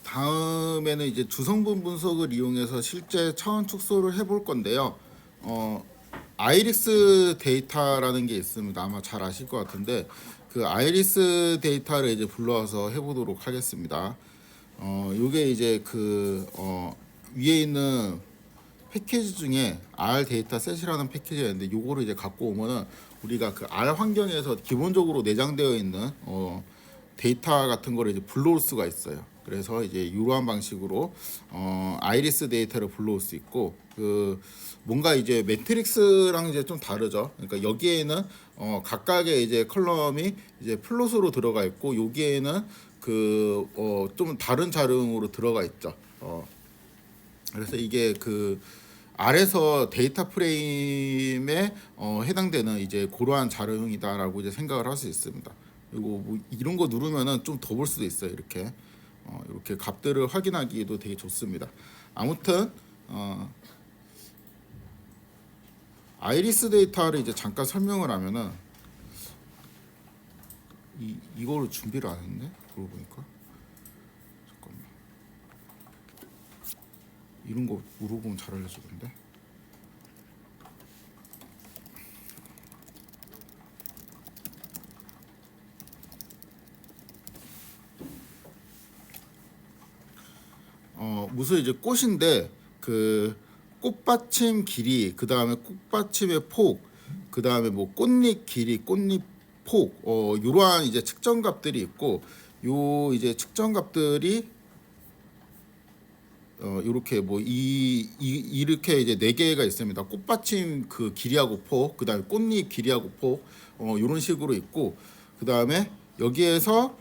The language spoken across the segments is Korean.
다음에는 이제 주성분 분석을 이용해서 실제 차원 축소를 해볼 건데요. 아이리스 데이터라는 게 있습니다. 아마 잘 아실 것 같은데 그 아이리스 데이터를 이제 불러와서 해보도록 하겠습니다. 요게 이제 위에 있는 패키지 중에 R 데이터 셋이라는 패키지가 있는데 요거를 이제 갖고 오면은 우리가 그 R 환경에서 기본적으로 내장되어 있는 데이터 같은 거를 이제 불러올 수가 있어요. 그래서 이제 이러한 방식으로 아이리스 데이터를 불러올 수 있고 뭔가 이제 매트릭스랑 이제 좀 다르죠. 그러니까 여기에는 각각의 이제 컬럼이 이제 플롯으로 들어가 있고 여기에는 좀 다른 자료으로 들어가 있죠. 그래서 이게 R에서 데이터 프레임에 해당되는 이제 그러한 자료형이다라고 이제 생각을 할 수 있습니다. 그리고 뭐 이런 거 누르면은 좀 더 볼 수도 있어요. 이렇게 값들을 확인하기도 되게 좋습니다. 아무튼 아이리스 데이터를 이제 잠깐 설명을 하면은 이거를 준비를 안 했네. 그러고 보니까 잠깐만 이런 거 물어보면 잘 알려주던데. 무슨 이제 꽃인데 꽃받침 길이, 그 다음에 꽃받침의 폭, 그 다음에 뭐 꽃잎 길이, 꽃잎 폭, 이러한 이제 측정값들이 있고, 요 이제 측정값들이 이렇게 뭐 이렇게 이제 네 개가 있습니다. 꽃받침 그 길이하고 폭, 그 다음에 꽃잎 길이하고 폭, 이런 식으로 있고, 그 다음에 여기에서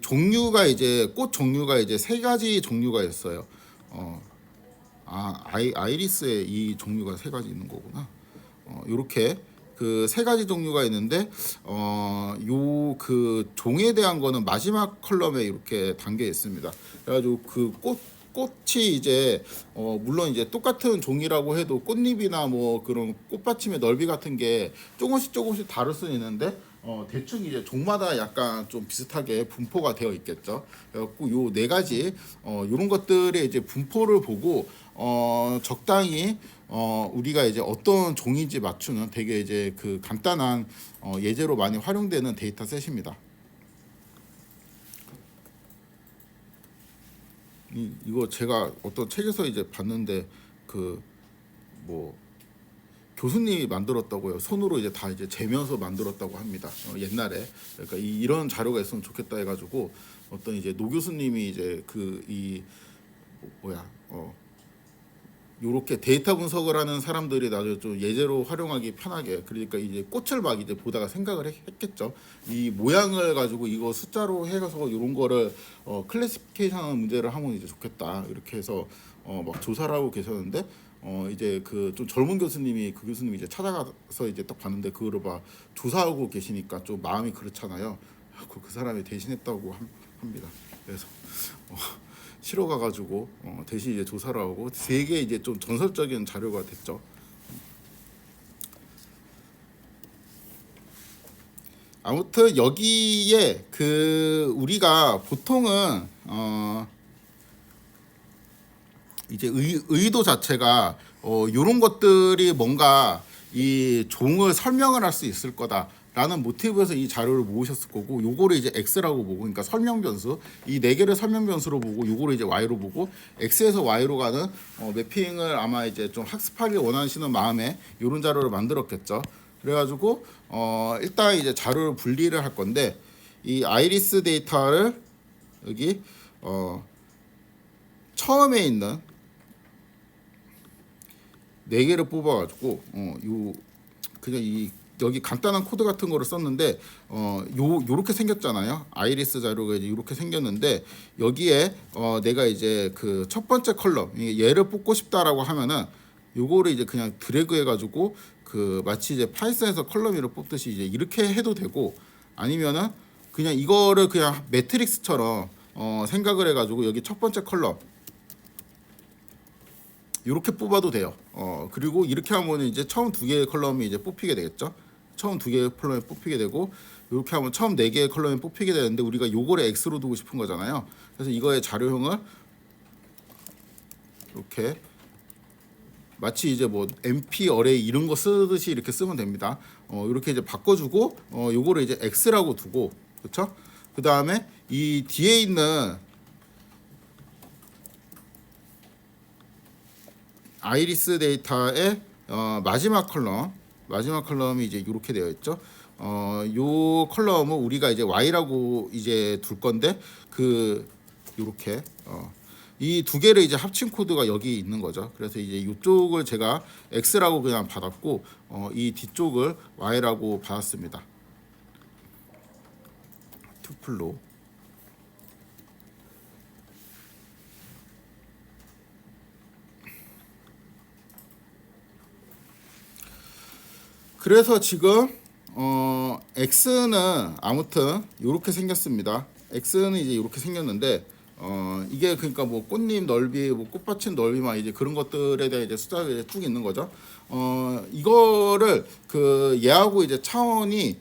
종류가 이제 꽃 종류가 이제 세 가지 종류가 있어요. 아이리스의 이 종류가 세 가지 있는 거구나. 요렇게 그 세 가지 종류가 있는데 요 종에 대한 거는 마지막 컬럼에 이렇게 담겨 있습니다. 그래가지고 꽃이 이제 물론 이제 똑같은 종이라고 해도 꽃잎이나 뭐 그런 꽃받침의 넓이 같은 게 조금씩 다를 수는 있는데 대충 이제 종마다 약간 좀 비슷하게 분포가 되어 있겠죠. 그래갖고 요 네 가지 요런 것들의 이제 분포를 보고 적당히 우리가 이제 어떤 종인지 맞추는 되게 이제 간단한 예제로 많이 활용되는 데이터셋입니다. 이거 제가 어떤 책에서 이제 봤는데 뭐 교수님이 만들었다고요. 손으로 이제 다 이제 재면서 만들었다고 합니다. 옛날에. 그러니까 이런 자료가 있으면 좋겠다 해가지고 어떤 이제 노 교수님이 이제 요렇게 데이터 분석을 하는 사람들이 나중에 좀 예제로 활용하기 편하게, 그러니까 이제 꽃을 막 이제 보다가 생각을 했겠죠. 이 모양을 가지고 이거 숫자로 해서 이런 거를 클래시피케이션 문제를 하면 이제 좋겠다, 이렇게 해서 막 조사를 하고 계셨는데 이제 좀 젊은 교수님이 그 교수님이 이제 찾아가서 이제 딱 봤는데 그거를 막 조사하고 계시니까 좀 마음이 그렇잖아요. 그 사람이 대신했다고 합니다. 그래서 실어 가가지고 대신 이제 조사를 하고 되게 이제 좀 전설적인 자료가 됐죠. 아무튼 여기에 우리가 보통은 이제 의도 자체가 이런 것들이 뭔가 이 종을 설명을 할 수 있을 거다라는 모티브에서 이 자료를 모으셨을 거고, 요거를 이제 X라고 보고, 그러니까 설명 변수 이 네 개를 설명 변수로 보고, 요거를 이제 Y로 보고, X에서 Y로 가는 매핑을 아마 이제 좀 학습하기 원하시는 마음에 이런 자료를 만들었겠죠. 그래가지고 일단 이제 자료를 분리를 할 건데, 이 아이리스 데이터를 여기 처음에 있는 네 개를 뽑아가지고 그냥 여기 간단한 코드 같은 거를 썼는데 요렇게 생겼잖아요. 아이리스 자료가 이제 요렇게 생겼는데 여기에 내가 이제 첫 번째 컬럼 얘를 뽑고 싶다라고 하면은 요거를 이제 그냥 드래그 해가지고 마치 이제 파이썬에서 컬럼 위를 뽑듯이 이제 이렇게 해도 되고, 아니면은 그냥 이거를 그냥 매트릭스처럼 생각을 해가지고 여기 첫 번째 컬럼 이렇게 뽑아도 돼요. 그리고 이렇게 하면 이제 처음 두 개의 컬럼이 이제 뽑히게 되겠죠. 처음 두 개의 컬럼에 뽑히게 되고, 이렇게 하면 처음 네 개의 컬럼에 뽑히게 되는데 우리가 요거를 X로 두고 싶은 거잖아요. 그래서 이거의 자료형을 이렇게 마치 이제 뭐 MP 어레이 이런 거 쓰듯이 이렇게 쓰면 됩니다. 이렇게 이제 바꿔주고 요거를 이제 X라고 두고, 그렇죠? 그 다음에 이 뒤에 있는 아이리스 데이터의 마지막 컬럼이 이제 이렇게 되어 있죠. 요 컬럼은 우리가 이제 Y라고 이제 둘 건데 이렇게 이 두 개를 이제 합친 코드가 여기 있는 거죠. 그래서 이제 이쪽을 제가 X라고 그냥 받았고 이 뒤쪽을 Y라고 받았습니다. 투플로. 그래서 지금 X는 아무튼 이렇게 생겼습니다. X는 이제 이렇게 생겼는데 이게 그러니까 뭐 꽃잎 넓이, 뭐 꽃받침 넓이만 이제 그런 것들에 대해 이제 숫자가 이제 쭉 있는 거죠. 이거를 얘하고 이제 차원이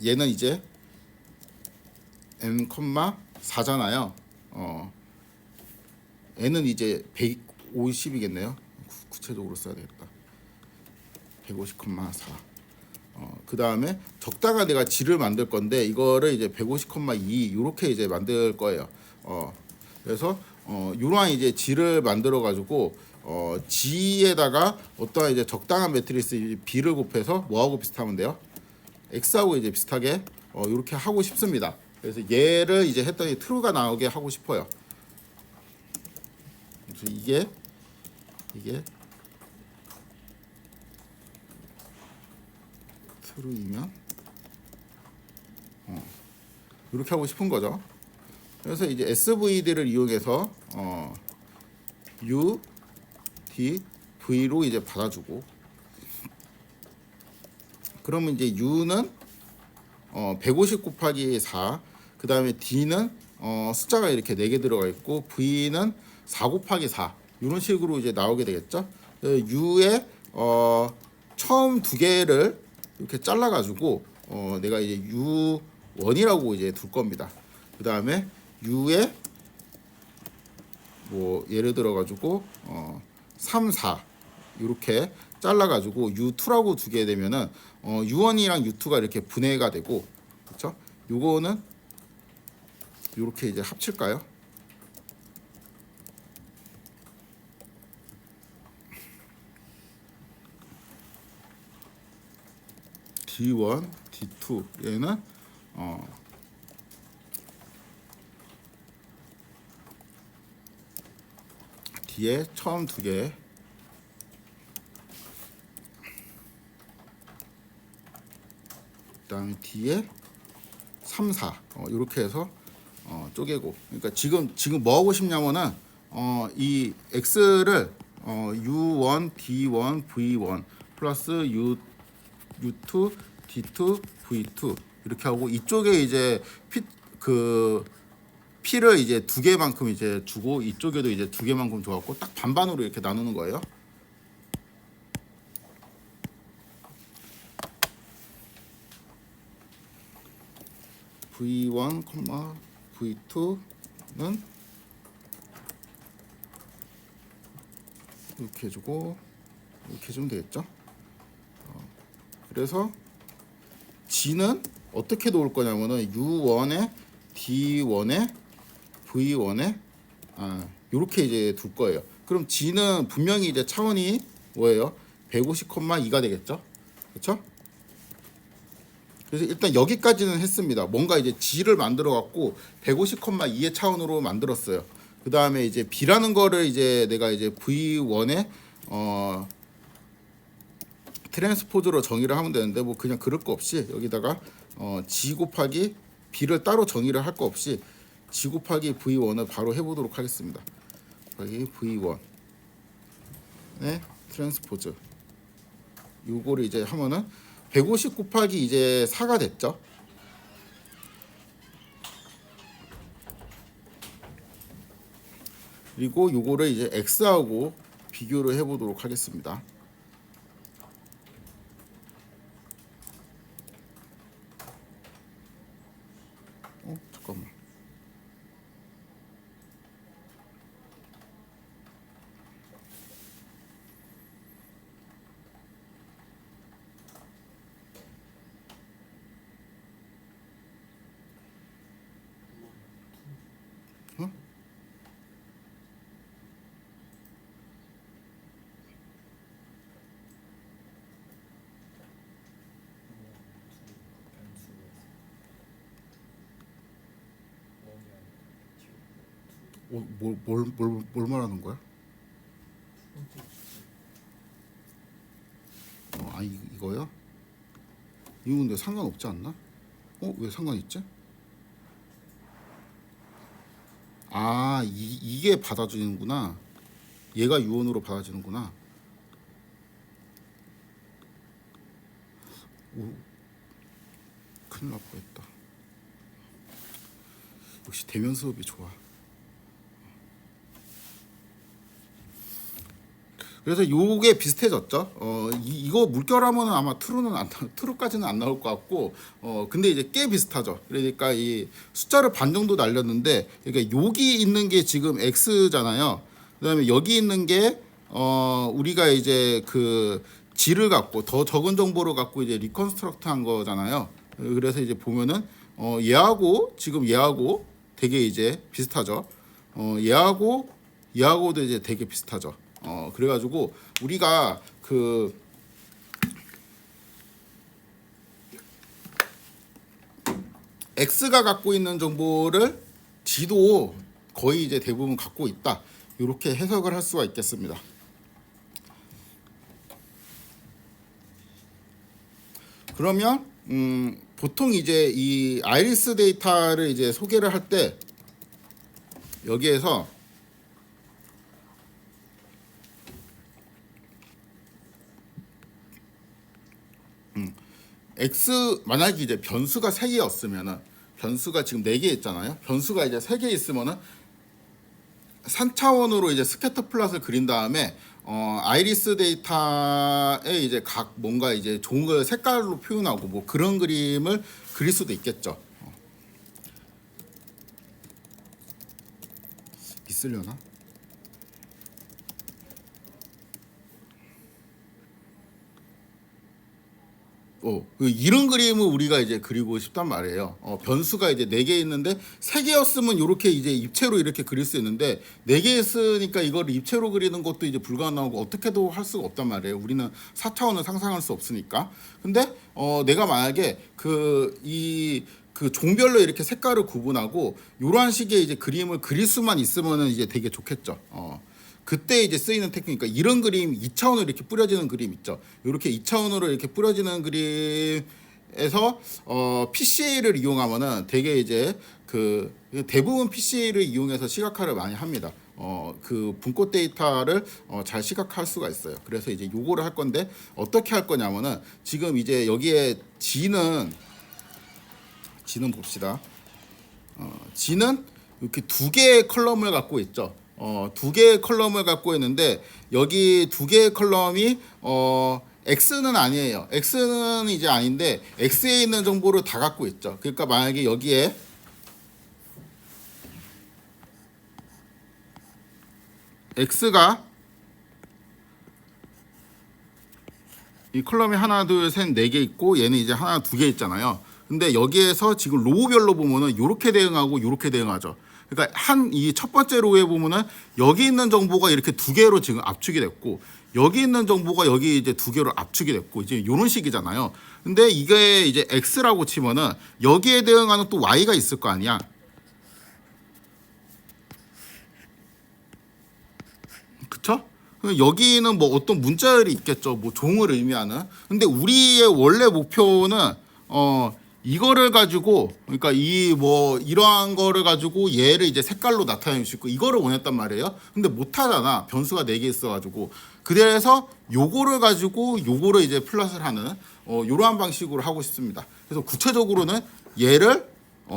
얘는 이제 n,4잖아요. n은 이제 150이겠네요. 구체적으로 써야 되겠다. 150,4. 그 다음에 적당한 내가 G를 만들 건데 이거를 이제 150,2 이렇게 이제 만들 거예요. 그래서 이러한 이제 G를 만들어 가지고 G에다가 어떠한 이제 적당한 매트리스 B를 곱해서 뭐하고 비슷하면 돼요? X하고 이제 비슷하게 이렇게 하고 싶습니다. 그래서 얘를 이제 했더니 true가 나오게 하고 싶어요. 그래서 이게 true이면 이렇게 하고 싶은 거죠. 그래서 이제 SVD를 이용해서 U, D, V로 이제 받아주고, 그러면 이제 U는 150 곱하기 4, 그 다음에 D는 숫자가 이렇게 4개 들어가 있고 V는 4 곱하기 4 이런 식으로 이제 나오게 되겠죠. U의 처음 두 개를 이렇게 잘라 가지고 내가 이제 U1이라고 이제 둘 겁니다. 그 다음에 U의 뭐 예를 들어 가지고 3, 4 이렇게 잘라 가지고 U2라고 두게 되면은 U1이랑 U2가 이렇게 분해가 되고, 그렇죠? 요거는 이렇게 이제 합칠까요? D1, D2 얘는 D에 처음 두 개, 그다음에 D에 3, 4 이렇게 해서 쪼개고, 그러니까 지금 뭐 하고 싶냐면은 이 X를 U1, D1, V1 플러스 U2, D2, V2 이렇게 하고, 이쪽에 이제 P를 이제 두 개만큼 이제 주고 이쪽에도 이제 두 개만큼 줘갖고 딱 반반으로 이렇게 나누는 거예요. V1, V2는 이렇게 해주고 이렇게 해주면 되겠죠. 그래서 G는 어떻게 놓을 거냐면은 U1에 D1에 V1에 이렇게 이제 둘 거예요. 그럼 G는 분명히 이제 차원이 뭐예요? 150,2가 되겠죠. 그렇죠? 그래서 일단 여기까지는 했습니다. 뭔가 이제 G를 만들어 갖고 150,2의 차원으로 만들었어요. 그 다음에 이제 B라는 거를 이제 내가 이제 V1에 트랜스포즈로 정의를 하면 되는데, 뭐 그냥 그럴 거 없이 여기다가 G 곱하기 B를 따로 정의를 할 거 없이 G 곱하기 V1을 바로 해보도록 하겠습니다. 곱하기 V1의 트랜스포즈, 요거를 이제 하면은 150 곱하기 이제 4가 됐죠. 그리고 요거를 이제 X하고 비교를 해보도록 하겠습니다. 뭘 말하는 거야? 이거요? 이거 근데 상관없지 않나? 왜 상관 있지? 이게 받아주는구나. 얘가 유언으로 받아주는구나. 큰일 날 뻔했다. 역시 대면 수업이 좋아. 그래서 요게 비슷해졌죠. 이거 물결하면 아마 트루까지는 안 나올 것 같고, 근데 이제 꽤 비슷하죠. 그러니까 이 숫자를 반 정도 날렸는데, 그러니까 여기 있는 게 지금 x잖아요. 그다음에 여기 있는 게 우리가 이제 그 G를 갖고 더 적은 정보를 갖고 이제 리컨스트럭트 한 거잖아요. 그래서 이제 보면은 얘하고 되게 이제 비슷하죠. 얘하고도 이제 되게 비슷하죠. 그래가지고 우리가 그 X가 갖고 있는 정보를 G도 거의 이제 대부분 갖고 있다. 이렇게 해석을 할 수가 있겠습니다. 그러면 보통 이제 이 아이리스 데이터를 이제 소개를 할 때 여기에서 X 만약에 이제 변수가 3개였으면은 변수가 지금 4개 있잖아요. 변수가 이제 3개 있으면은 3차원으로 이제 스캐터 플롯을 그린 다음에 아이리스 데이터에 이제 각 뭔가 이제 종을 색깔로 표현하고 뭐 그런 그림을 그릴 수도 있겠죠. 있으려나? 이런 그림을 우리가 이제 그리고 싶단 말이에요. 변수가 이제 4개 있는데 3개였으면 이렇게 이제 입체로 이렇게 그릴 수 있는데 4개 있으니까 이걸 입체로 그리는 것도 이제 불가능하고 어떻게도 할 수가 없단 말이에요. 우리는 4차원을 상상할 수 없으니까. 근데 내가 만약에 그 종별로 이렇게 색깔을 구분하고 이러한 식의 이제 그림을 그릴 수만 있으면은 이제 되게 좋겠죠. 그때 이제 쓰이는 테크닉, 그러니까 이런 그림 2차원으로 이렇게 뿌려지는 그림 있죠. 이렇게 2차원으로 이렇게 뿌려지는 그림에서 PCA를 이용하면은 되게 이제 그 대부분 PCA를 이용해서 시각화를 많이 합니다. 그 분꽃 데이터를 잘 시각화할 수가 있어요. 그래서 이제 요거를 할 건데 어떻게 할 거냐면은 지금 이제 여기에 G는 봅시다. G는 이렇게 2개의 컬럼을 갖고 있죠. 2개의 컬럼을 갖고 있는데 여기 2개의 컬럼이 X는 아니에요. X는 이제 아닌데 X에 있는 정보를 다 갖고 있죠. 그러니까 만약에 여기에 X가 이 컬럼이 하나, 둘, 셋, 4개 있고 얘는 이제 하나, 2개 있잖아요. 근데 여기에서 지금 로우별로 보면은 요렇게 대응하고 요렇게 대응하죠. 그러니까 이 첫 번째 로우에 보면은 여기 있는 정보가 이렇게 2개로 지금 압축이 됐고 여기 있는 정보가 여기 이제 2개로 압축이 됐고 이제 요런 식이잖아요. 근데 이게 이제 X라고 치면은 여기에 대응하는 또 Y가 있을 거 아니야. 그쵸? 여기는 뭐 어떤 문자열이 있겠죠. 뭐 종을 의미하는. 근데 우리의 원래 목표는 이거를 가지고 그러니까 이 뭐 이러한 거를 가지고 얘를 이제 색깔로 나타낼 수 있고 이거를 원했단 말이에요. 근데 못 하잖아. 변수가 4개 있어 가지고. 그래서 요거를 가지고 요거를 이제 플러스를 하는 요러한 방식으로 하고 싶습니다. 그래서 구체적으로는 얘를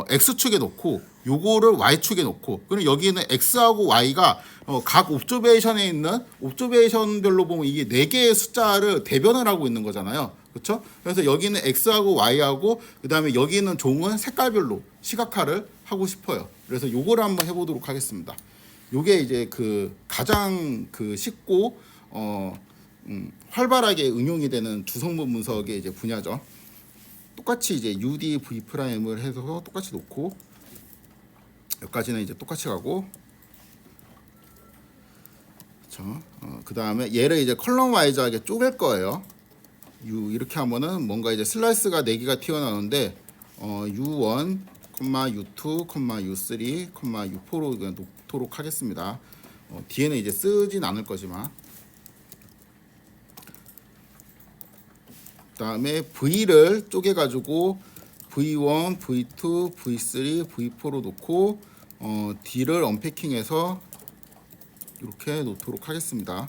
X축에 놓고 요거를 Y축에 놓고 그리고 여기는 X하고 Y가 각 옵저베이션에 있는 옵저베이션별로 보면 이게 4개의 숫자를 대변을 하고 있는 거잖아요. 그렇죠? 그래서 여기는 X하고 Y하고 그다음에 여기 있는 종은 색깔별로 시각화를 하고 싶어요. 그래서 요거를 한번 해보도록 하겠습니다. 요게 이제 그 가장 그 쉽고 활발하게 응용이 되는 주성분 분석의 이제 분야죠. 똑같이 이제 UD V 프라임을 해서 똑같이 놓고 여기까지는 이제 똑같이 가고 그 다음에 얘를 이제 컬럼 와이즈하게 쪼갤 거예요. 이렇게 하면은 뭔가 이제 슬라이스가 4개가 튀어나오는데 U1 U2, U3, U4로 그냥 놓도록 하겠습니다. 뒤에는 이제 쓰진 않을 거지만. 그다음에 V를 쪼개 가지고 V1, V2, V3, V4로 놓고 D를 언패킹해서 이렇게 놓도록 하겠습니다.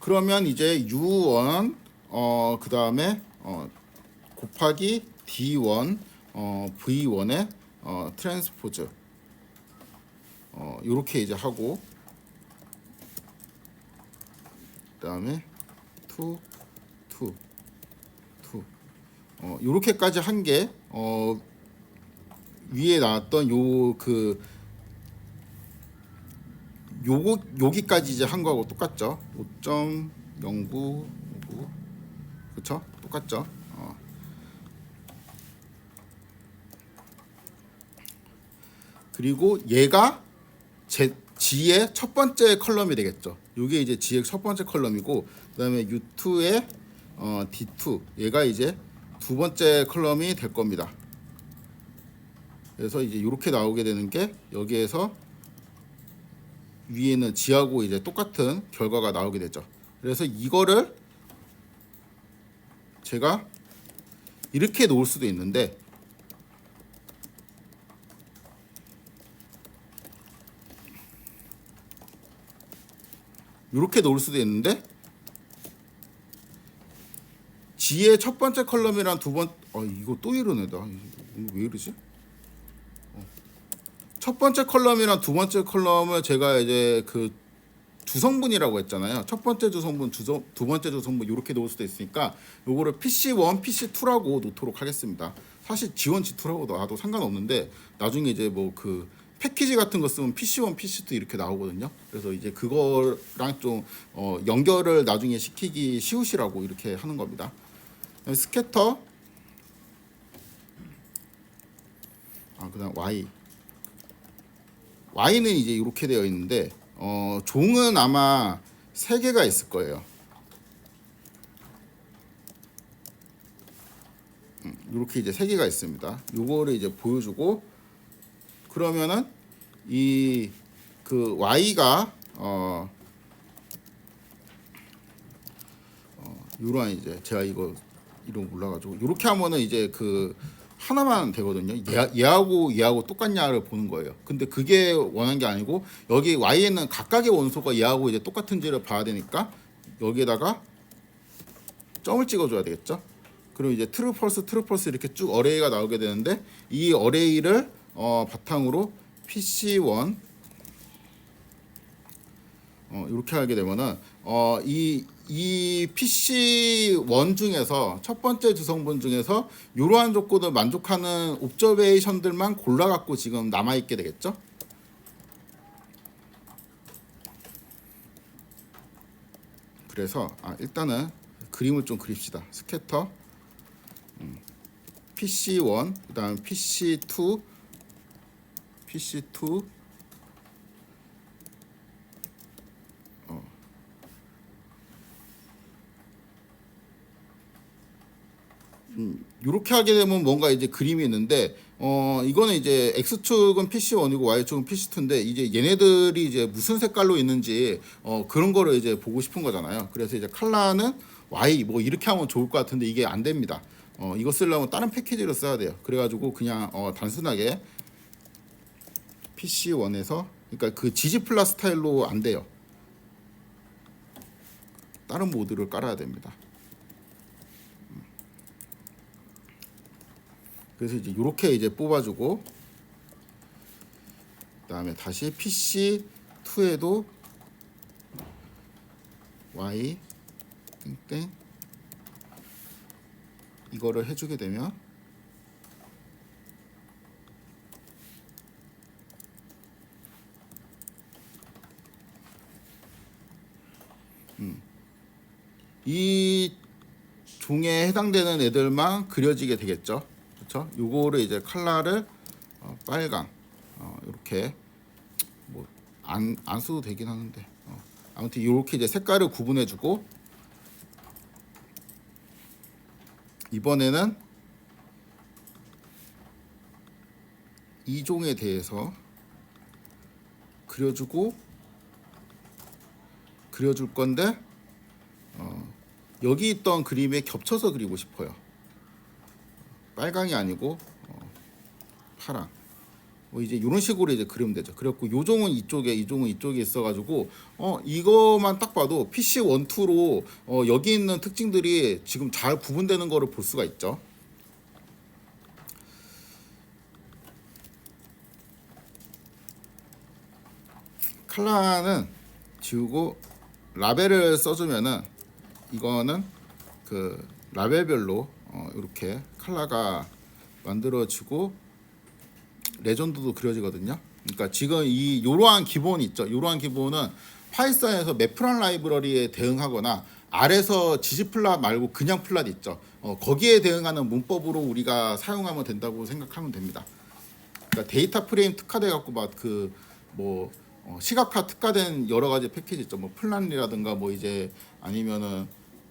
그러면 이제 U1 그다음에 곱하기 D1 V1의 트랜스포즈 이렇게 이제 하고 그다음에 2 요렇게까지 한 게 위에 나왔던 여기까지 이제 한 거하고 똑같죠. 5.09 그쵸? 똑같죠. 그리고 얘가 G의 첫 번째 컬럼이 되겠죠. 이게 이제 G의 첫 번째 컬럼이고, 그다음에 U2의 D2 얘가 이제 두 번째 컬럼이 될 겁니다. 그래서 이제 이렇게 나오게 되는 게 여기에서 위에는 G하고 이제 똑같은 결과가 나오게 되죠. 그래서 이거를 제가 이렇게 놓을 수도 있는데 이렇게 놓을 수도 있는데 G의 첫 번째 컬럼이랑 이거 또 이러네다. 이거 왜 이러지? 첫 번째 컬럼이랑 두 번째 컬럼을 제가 이제 그 주성분이라고 했잖아요. 첫 번째 주성분, 두 번째 주성분 이렇게 놓을 수도 있으니까 요거를 PC1, PC2라고 놓도록 하겠습니다. 사실 G1, G2라고 놔도 상관없는데 나중에 이제 뭐 그 패키지 같은 거 쓰면 PC1, PC2 이렇게 나오거든요. 그래서 이제 그거랑 좀 연결을 나중에 시키기 쉬우시라고 이렇게 하는 겁니다. 스캐터 그다음 Y는 이제 이렇게 되어 있는데 종은 아마 3개가 있을 거예요. 이렇게 이제 3개가 있습니다. 요거를 이제 보여주고 그러면은 이 그 Y가 요런 이제 제가 이거 이름 몰라가지고 이렇게 하면은 이제 그 하나만 되거든요. 얘하고 똑같냐를 보는 거예요. 근데 그게 원하는 게 아니고 여기 Y에는 각각의 원소가 얘하고 이제 똑같은지를 봐야 되니까 여기에다가 점을 찍어줘야 되겠죠. 그리고 이제 트루 펄스 이렇게 쭉 어레이가 나오게 되는데 이 어레이를 바탕으로 PC1 이렇게 하게 되면은 이 PC1 중에서 첫 번째 주성분 중에서 이러한 조건을 만족하는 옵저베이션들만 골라갖고 지금 남아있게 되겠죠. 그래서 일단은 그림을 좀 그립시다. 스캐터 PC1 그 다음 PC2 이렇게 하게 되면 뭔가 이제 그림이 있는데 이거는 이제 X축은 PC1이고 Y축은 PC2인데 이제 얘네들이 이제 무슨 색깔로 있는지 그런 거를 이제 보고 싶은 거잖아요. 그래서 이제 컬러는 Y 뭐 이렇게 하면 좋을 것 같은데 이게 안 됩니다. 이거 쓰려면 다른 패키지를 써야 돼요. 그래가지고 그냥 단순하게 PC1에서 그러니까 그 GG 플러스 스타일로 안 돼요. 다른 모드를 깔아야 됩니다. 그래서 이제 이렇게 이제 뽑아주고 그다음에 다시 PC2에도 Y 땡땡 이거를 해주게 되면 이 종에 해당되는 애들만 그려지게 되겠죠. 그렇죠? 요거를 이제 컬러를 빨강 이렇게 뭐 안 써도 되긴 하는데 아무튼 이렇게 이제 색깔을 구분해주고 이번에는 이종에 대해서 그려줄 건데 여기 있던 그림에 겹쳐서 그리고 싶어요. 빨강이 아니고 파랑. 이제 이런 식으로 이제 그리면 되죠. 그래갖고 요종은 이쪽에, 이종은 이쪽에 있어가지고 이거만 딱 봐도 PC 1, 2로 여기 있는 특징들이 지금 잘 구분되는 거를 볼 수가 있죠. 칼라는 지우고 라벨을 써주면은 이거는 그 라벨별로 이렇게 칼라가 만들어지고 레전드도 그려지거든요. 그러니까 지금 이러한 기본이 있죠. 이러한 기본은 파이썬에서 매프란 라이브러리에 대응하거나 R에서 지지플랫 말고 그냥 플랫 있죠. 거기에 대응하는 문법으로 우리가 사용하면 된다고 생각하면 됩니다. 그러니까 데이터 프레임 특화돼 갖고 막 그 뭐 시각화 특화된 여러 가지 패키지 있죠. 뭐 플란이라든가 뭐 이제 아니면은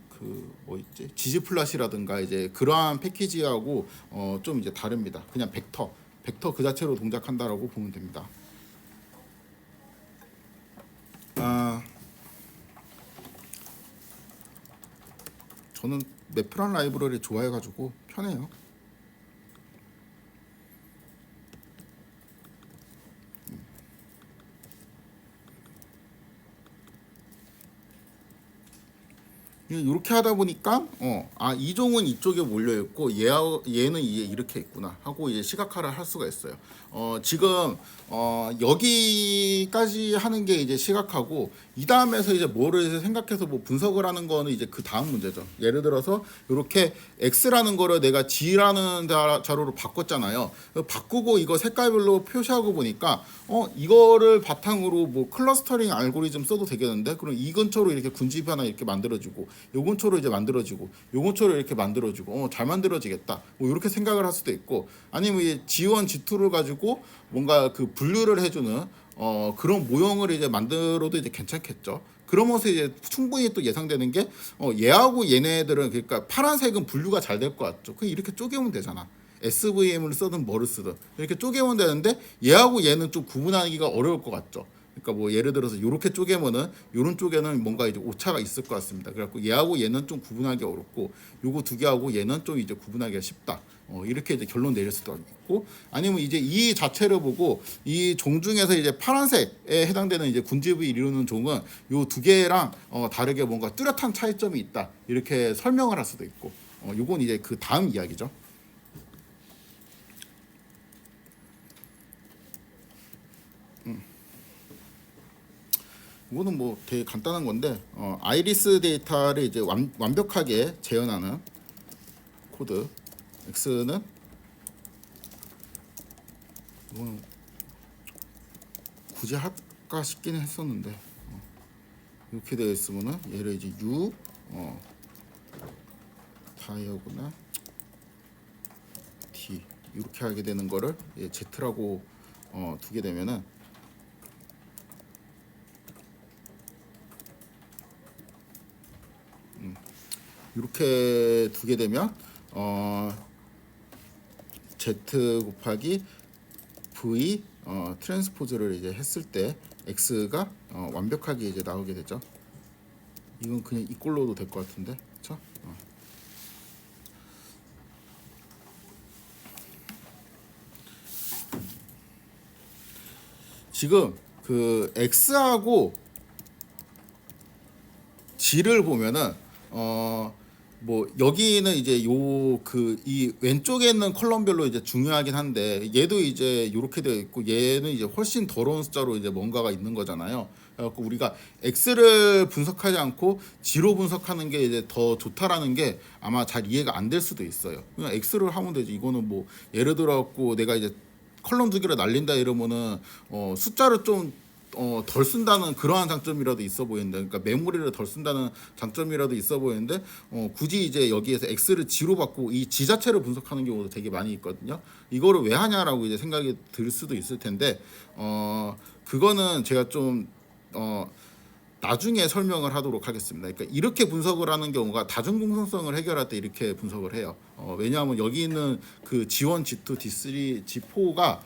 그 뭐 있지 지지플랫이라든가 이제 그러한 패키지하고 좀 이제 다릅니다. 그냥 벡터 그 자체로 동작한다라고 보면 됩니다. 저는 매프란 라이브러리 좋아해가지고 편해요. 이렇게 하다 보니까 이종은 이쪽에 몰려 있고 얘는 이제 이렇게 있구나 하고 이제 시각화를 할 수가 있어요. 지금 여기까지 하는 게 이제 시각화고 이 다음에서 이제 뭐를 이제 생각해서 뭐 분석을 하는 거는 이제 그 다음 문제죠. 예를 들어서 이렇게 X라는 거를 내가 G라는 자료로 바꿨잖아요. 바꾸고 이거 색깔별로 표시하고 보니까 이거를 바탕으로 뭐 클러스터링 알고리즘 써도 되겠는데 그럼 이 근처로 이렇게 군집 하나 이렇게 만들어지고 요 근처로 이제 만들어지고 요 근처로 이렇게 만들어지고 잘 만들어지겠다 뭐 이렇게 생각을 할 수도 있고 아니면 이 G1, G2를 가지고 뭔가 그 분류를 해주는 그런 모형을 이제 만들어도 이제 괜찮겠죠. 그러면서 이제 충분히 또 예상되는 게 얘하고 얘네들은 그러니까 파란색은 분류가 잘 될 것 같죠. 그 이렇게 쪼개면 되잖아. SVM을 쓰든 뭐를 쓰든 이렇게 쪼개면 되는데 얘하고 얘는 좀 구분하기가 어려울 것 같죠. 그러니까 뭐 예를 들어서 이렇게 쪼개면은 이런 쪽에는 뭔가 이제 오차가 있을 것 같습니다. 그래갖고 얘하고 얘는 좀 구분하기 어렵고 요거 두 개하고 얘는 좀 이제 구분하기가 쉽다. 이렇게 이제 결론 내릴 수도 있고 아니면 이제 이 자체를 보고 이 종 중에서 이제 파란색에 해당되는 이제 군집을 이루는 종은 요 두 개랑 다르게 뭔가 뚜렷한 차이점이 있다. 이렇게 설명을 할 수도 있고 요건 이제 그 다음 이야기죠. 이거는 뭐 되게 간단한 건데 아이리스 데이터를 이제 완벽하게 재현하는 코드 X는 이거는 굳이 할까 싶기는 했었는데 이렇게 되어 있으면은 얘를 이제 U 다이어구나 D 이렇게 하게 되는 거를 Z라고 두게 되면은 이렇게 두게 되면 Z 곱하기 V 트랜스포즈를 이제 했을 때 X가 완벽하게 이제 나오게 되죠. 이건 그냥 이꼴로도 될 것 같은데, 그렇죠? 지금 그 X하고 G를 보면은 뭐 여기는 이제 요 그 이 왼쪽에 있는 컬럼별로 이제 중요하긴 한데 얘도 이제 이렇게 되어 있고 얘는 이제 훨씬 더러운 숫자로 이제 뭔가가 있는 거잖아요. 그래갖고 우리가 X를 분석하지 않고 G로 분석하는 게 이제 더 좋다라는 게 아마 잘 이해가 안 될 수도 있어요. 그냥 X를 하면 되지. 이거는 뭐 예를 들어 갖고 내가 이제 컬럼 두 개를 날린다 이러면은 숫자를 좀 덜 쓴다는 그러한 장점이라도 있어 보이는데, 그러니까 메모리를 덜 쓴다는 장점이라도 있어 보이는데 굳이 이제 여기에서 X를 G로 바꾸고 이 G 자체를 분석하는 경우도 되게 많이 있거든요. 이거를 왜 하냐라고 이제 생각이 들 수도 있을 텐데 그거는 제가 좀 나중에 설명을 하도록 하겠습니다. 그러니까 이렇게 분석을 하는 경우가 다중공성성을 해결할 때 이렇게 분석을 해요. 왜냐하면 여기 있는 그 G1, G2, D3, G4가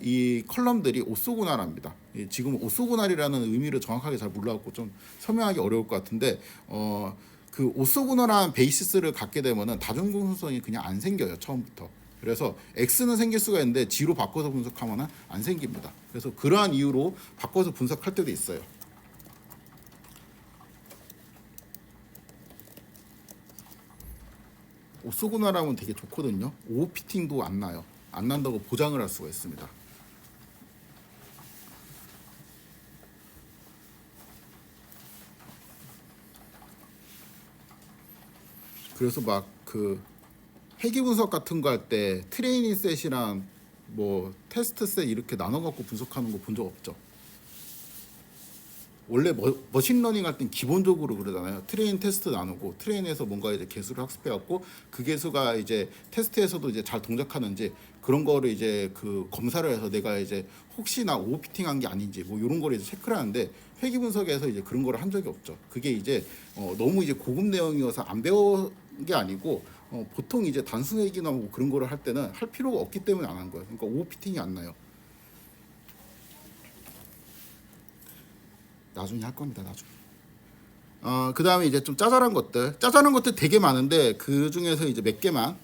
이 컬럼들이 오소고날합니다. 지금 오소고날이라는 의미를 정확하게 잘 몰라갖고 좀 설명하기 어려울 것 같은데 그 오소고널한 베이시스를 갖게 되면은 다중공성성이 그냥 안 생겨요, 처음부터. 그래서 X는 생길 수가 있는데 G로 바꿔서 분석하면은 안 생깁니다. 그래서 그러한 이유로 바꿔서 분석할 때도 있어요. 오소고날하면 되게 좋거든요. 오피팅도 안 나요. 안 난다고 보장을 할 수가 있습니다. 그래서 막 그 회귀 분석 같은 거 할 때 트레이닝 셋이랑 뭐 테스트 셋 이렇게 나눠 갖고 분석하는 거 본 적 없죠. 원래 머신러닝 할 땐 기본적으로 그러잖아요. 트레인 테스트 나누고 트레인에서 뭔가 이제 개수를 학습해 갖고 그 개수가 이제 테스트에서도 이제 잘 동작하는지 그런 거를 이제 그 검사를 해서 내가 이제 혹시나 오버피팅한 게 아닌지 뭐 이런 거를 이제 체크를 하는데 회귀 분석에서 이제 그런 거를 한 적이 없죠. 그게 이제 너무 이제 고급 내용이어서 안 배운 게 아니고 보통 이제 단순 회귀나 뭐 그런 거를 할 때는 할 필요가 없기 때문에 안 한 거예요. 그러니까 오버피팅이 안 나요. 나중에 할 겁니다. 나중에. 그 다음에 이제 좀 짜잘한 것들 되게 많은데 그 중에서 이제 몇 개만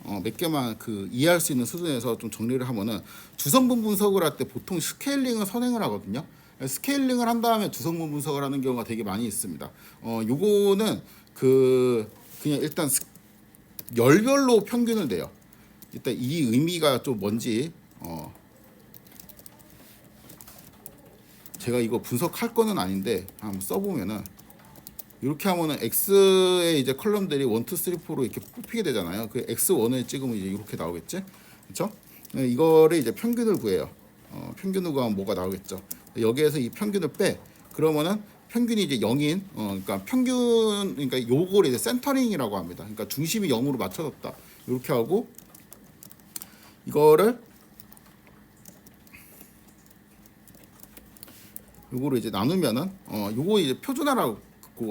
그 이해할 수 있는 수준에서 좀 정리를 하면은 주성분 분석을 할 때 보통 스케일링을 선행을 하거든요. 스케일링을 한 다음에 주성분 분석을 하는 경우가 되게 많이 있습니다. 요거는 그냥 일단 열별로 평균을 내요. 일단 이 의미가 좀 뭔지 제가 이거 분석할 거는 아닌데 한번 써보면은 이렇게 하면은 X의 이제 컬럼들이 1, 2, 3, 4로 이렇게 뽑히게 되잖아요. 그 X1을 찍으면 이제 이렇게 나오겠지, 그렇죠? 이거를 이제 평균을 구해요. 평균을 구하면 뭐가 나오겠죠? 여기에서 이 평균을 빼. 그러면은 평균이 이제 0인, 그러니까 평균, 그러니까 요거를 이제 센터링이라고 합니다. 그러니까 중심이 0으로 맞춰졌다. 이렇게 하고 이거를 요거를 이제 나누면은 요거 이제 표준화라고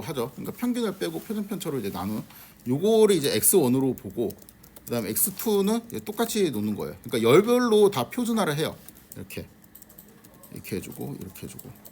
하죠. 그러니까 평균을 빼고 표준 편차로 이제 나누. 요거를 이제 x1으로 보고 그다음에 x2는 똑같이 놓는 거예요. 그러니까 열별로 다 표준화를 해요. 이렇게 해주고 이렇게 해주고.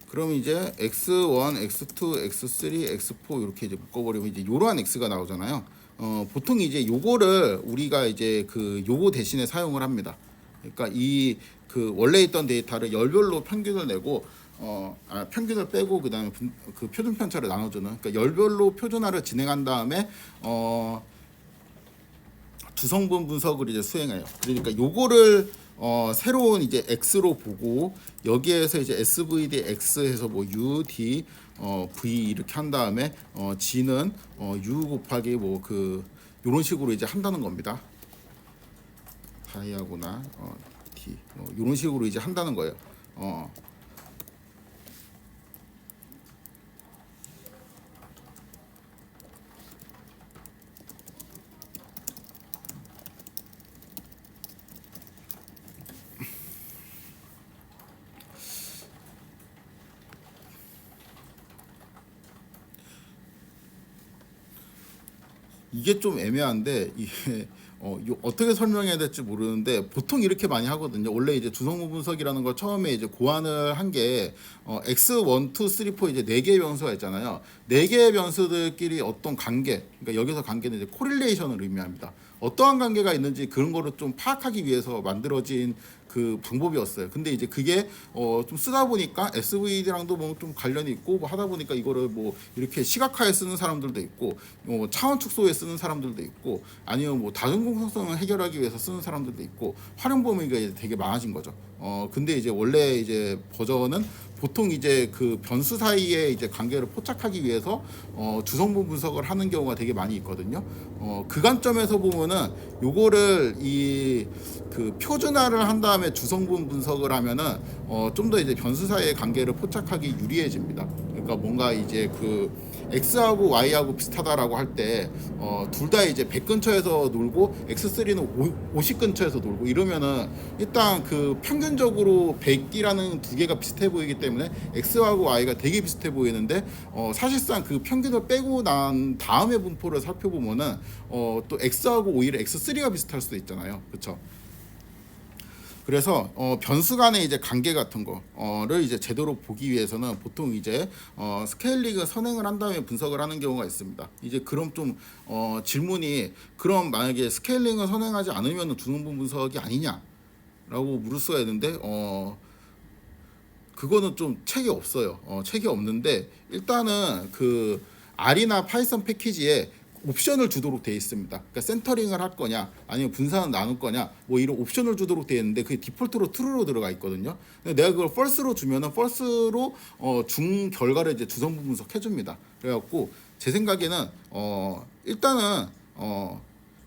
그러면 이제 x1, x2, x3, x4 이렇게 이제 묶어버리면 이제 요러한 x가 나오잖아요. 보통 이제 요거를 우리가 이제 그 요거 대신에 사용을 합니다. 그러니까 이 그 원래 있던 데이터를 열별로 평균을 내고 평균을 빼고 그다음에 그 표준 편차를 나눠주는, 그러니까 열별로 표준화를 진행한 다음에 주성분 분석을 이제 수행해요. 그러니까 요거를 새로운 이제 x로 보고 여기에서 이제 svd x 해서 뭐 u d v 이렇게 한 다음에 g는 u 곱하기 뭐 그 요런 식으로 이제 한다는 겁니다. 다이아고나 d 요런 식으로 이제 한다는 거예요. 이게 좀 애매한데 이게 어떻게 설명해야 될지 모르는데 보통 이렇게 많이 하거든요. 원래 이제 주성분 분석이라는 걸 처음에 이제 고안을 한 게 x1, 2, 3, 4 이제 4개의 변수가 있잖아요. 4개의 변수들끼리 어떤 관계, 그러니까 여기서 관계는 이제 코릴레이션을 의미합니다. 어떠한 관계가 있는지 그런 거를 좀 파악하기 위해서 만들어진 그 방법이었어요. 근데 이제 그게 좀 쓰다 보니까 SVD랑도 뭐 좀 관련이 있고 뭐 하다 보니까 이거를 뭐 이렇게 시각화에 쓰는 사람들도 있고 차원 축소에 쓰는 사람들도 있고 아니면 뭐 다중공성성을 해결하기 위해서 쓰는 사람들도 있고 활용 범위가 이제 되게 많아진 거죠. 근데 이제 원래 이제 버전은 보통 이제 그 변수 사이에 이제 관계를 포착하기 위해서 주성분 분석을 하는 경우가 되게 많이 있거든요. 그 관점에서 보면은 요거를 이 그 표준화를 한 다음에 주성분 분석을 하면은 좀 더 이제 변수 사이의 관계를 포착하기 유리해집니다. 그러니까 뭔가 이제 그 X하고 Y하고 비슷하다라고 할 때 둘 다 이제 100 근처에서 놀고 X3는 50 근처에서 놀고 이러면은 일단 그 평균적으로 100이라는 두 개가 비슷해 보이기 때문에 X하고 Y가 되게 비슷해 보이는데 사실상 그 평균을 빼고 난 다음에 분포를 살펴보면은 또 X하고 오히려 X3가 비슷할 수도 있잖아요. 그렇죠? 그래서 변수 간의 이제 관계 같은 거를 이제 제대로 보기 위해서는 보통 이제 스케일링을 선행을 한 다음에 분석을 하는 경우가 있습니다. 이제 그럼 좀 질문이 그럼 만약에 스케일링을 선행하지 않으면 두num분 분석이 아니냐라고 물을 수가 있는데 그거는 좀 책이 없어요. 책이 없는데 일단은 그 R이나 파이썬 패키지에 옵션을 주도록 되어 있습니다. 그러니까 센터링을 할 거냐, 아니면 분산을 나눌 거냐, 뭐 이런 옵션을 주도록 되어 있는데 그게 디폴트로 true로 들어가 있거든요. 근데 내가 그걸 false로 주면은 false로 중 결과를 이제 주성분 분석해 줍니다. 그래갖고 제 생각에는 일단은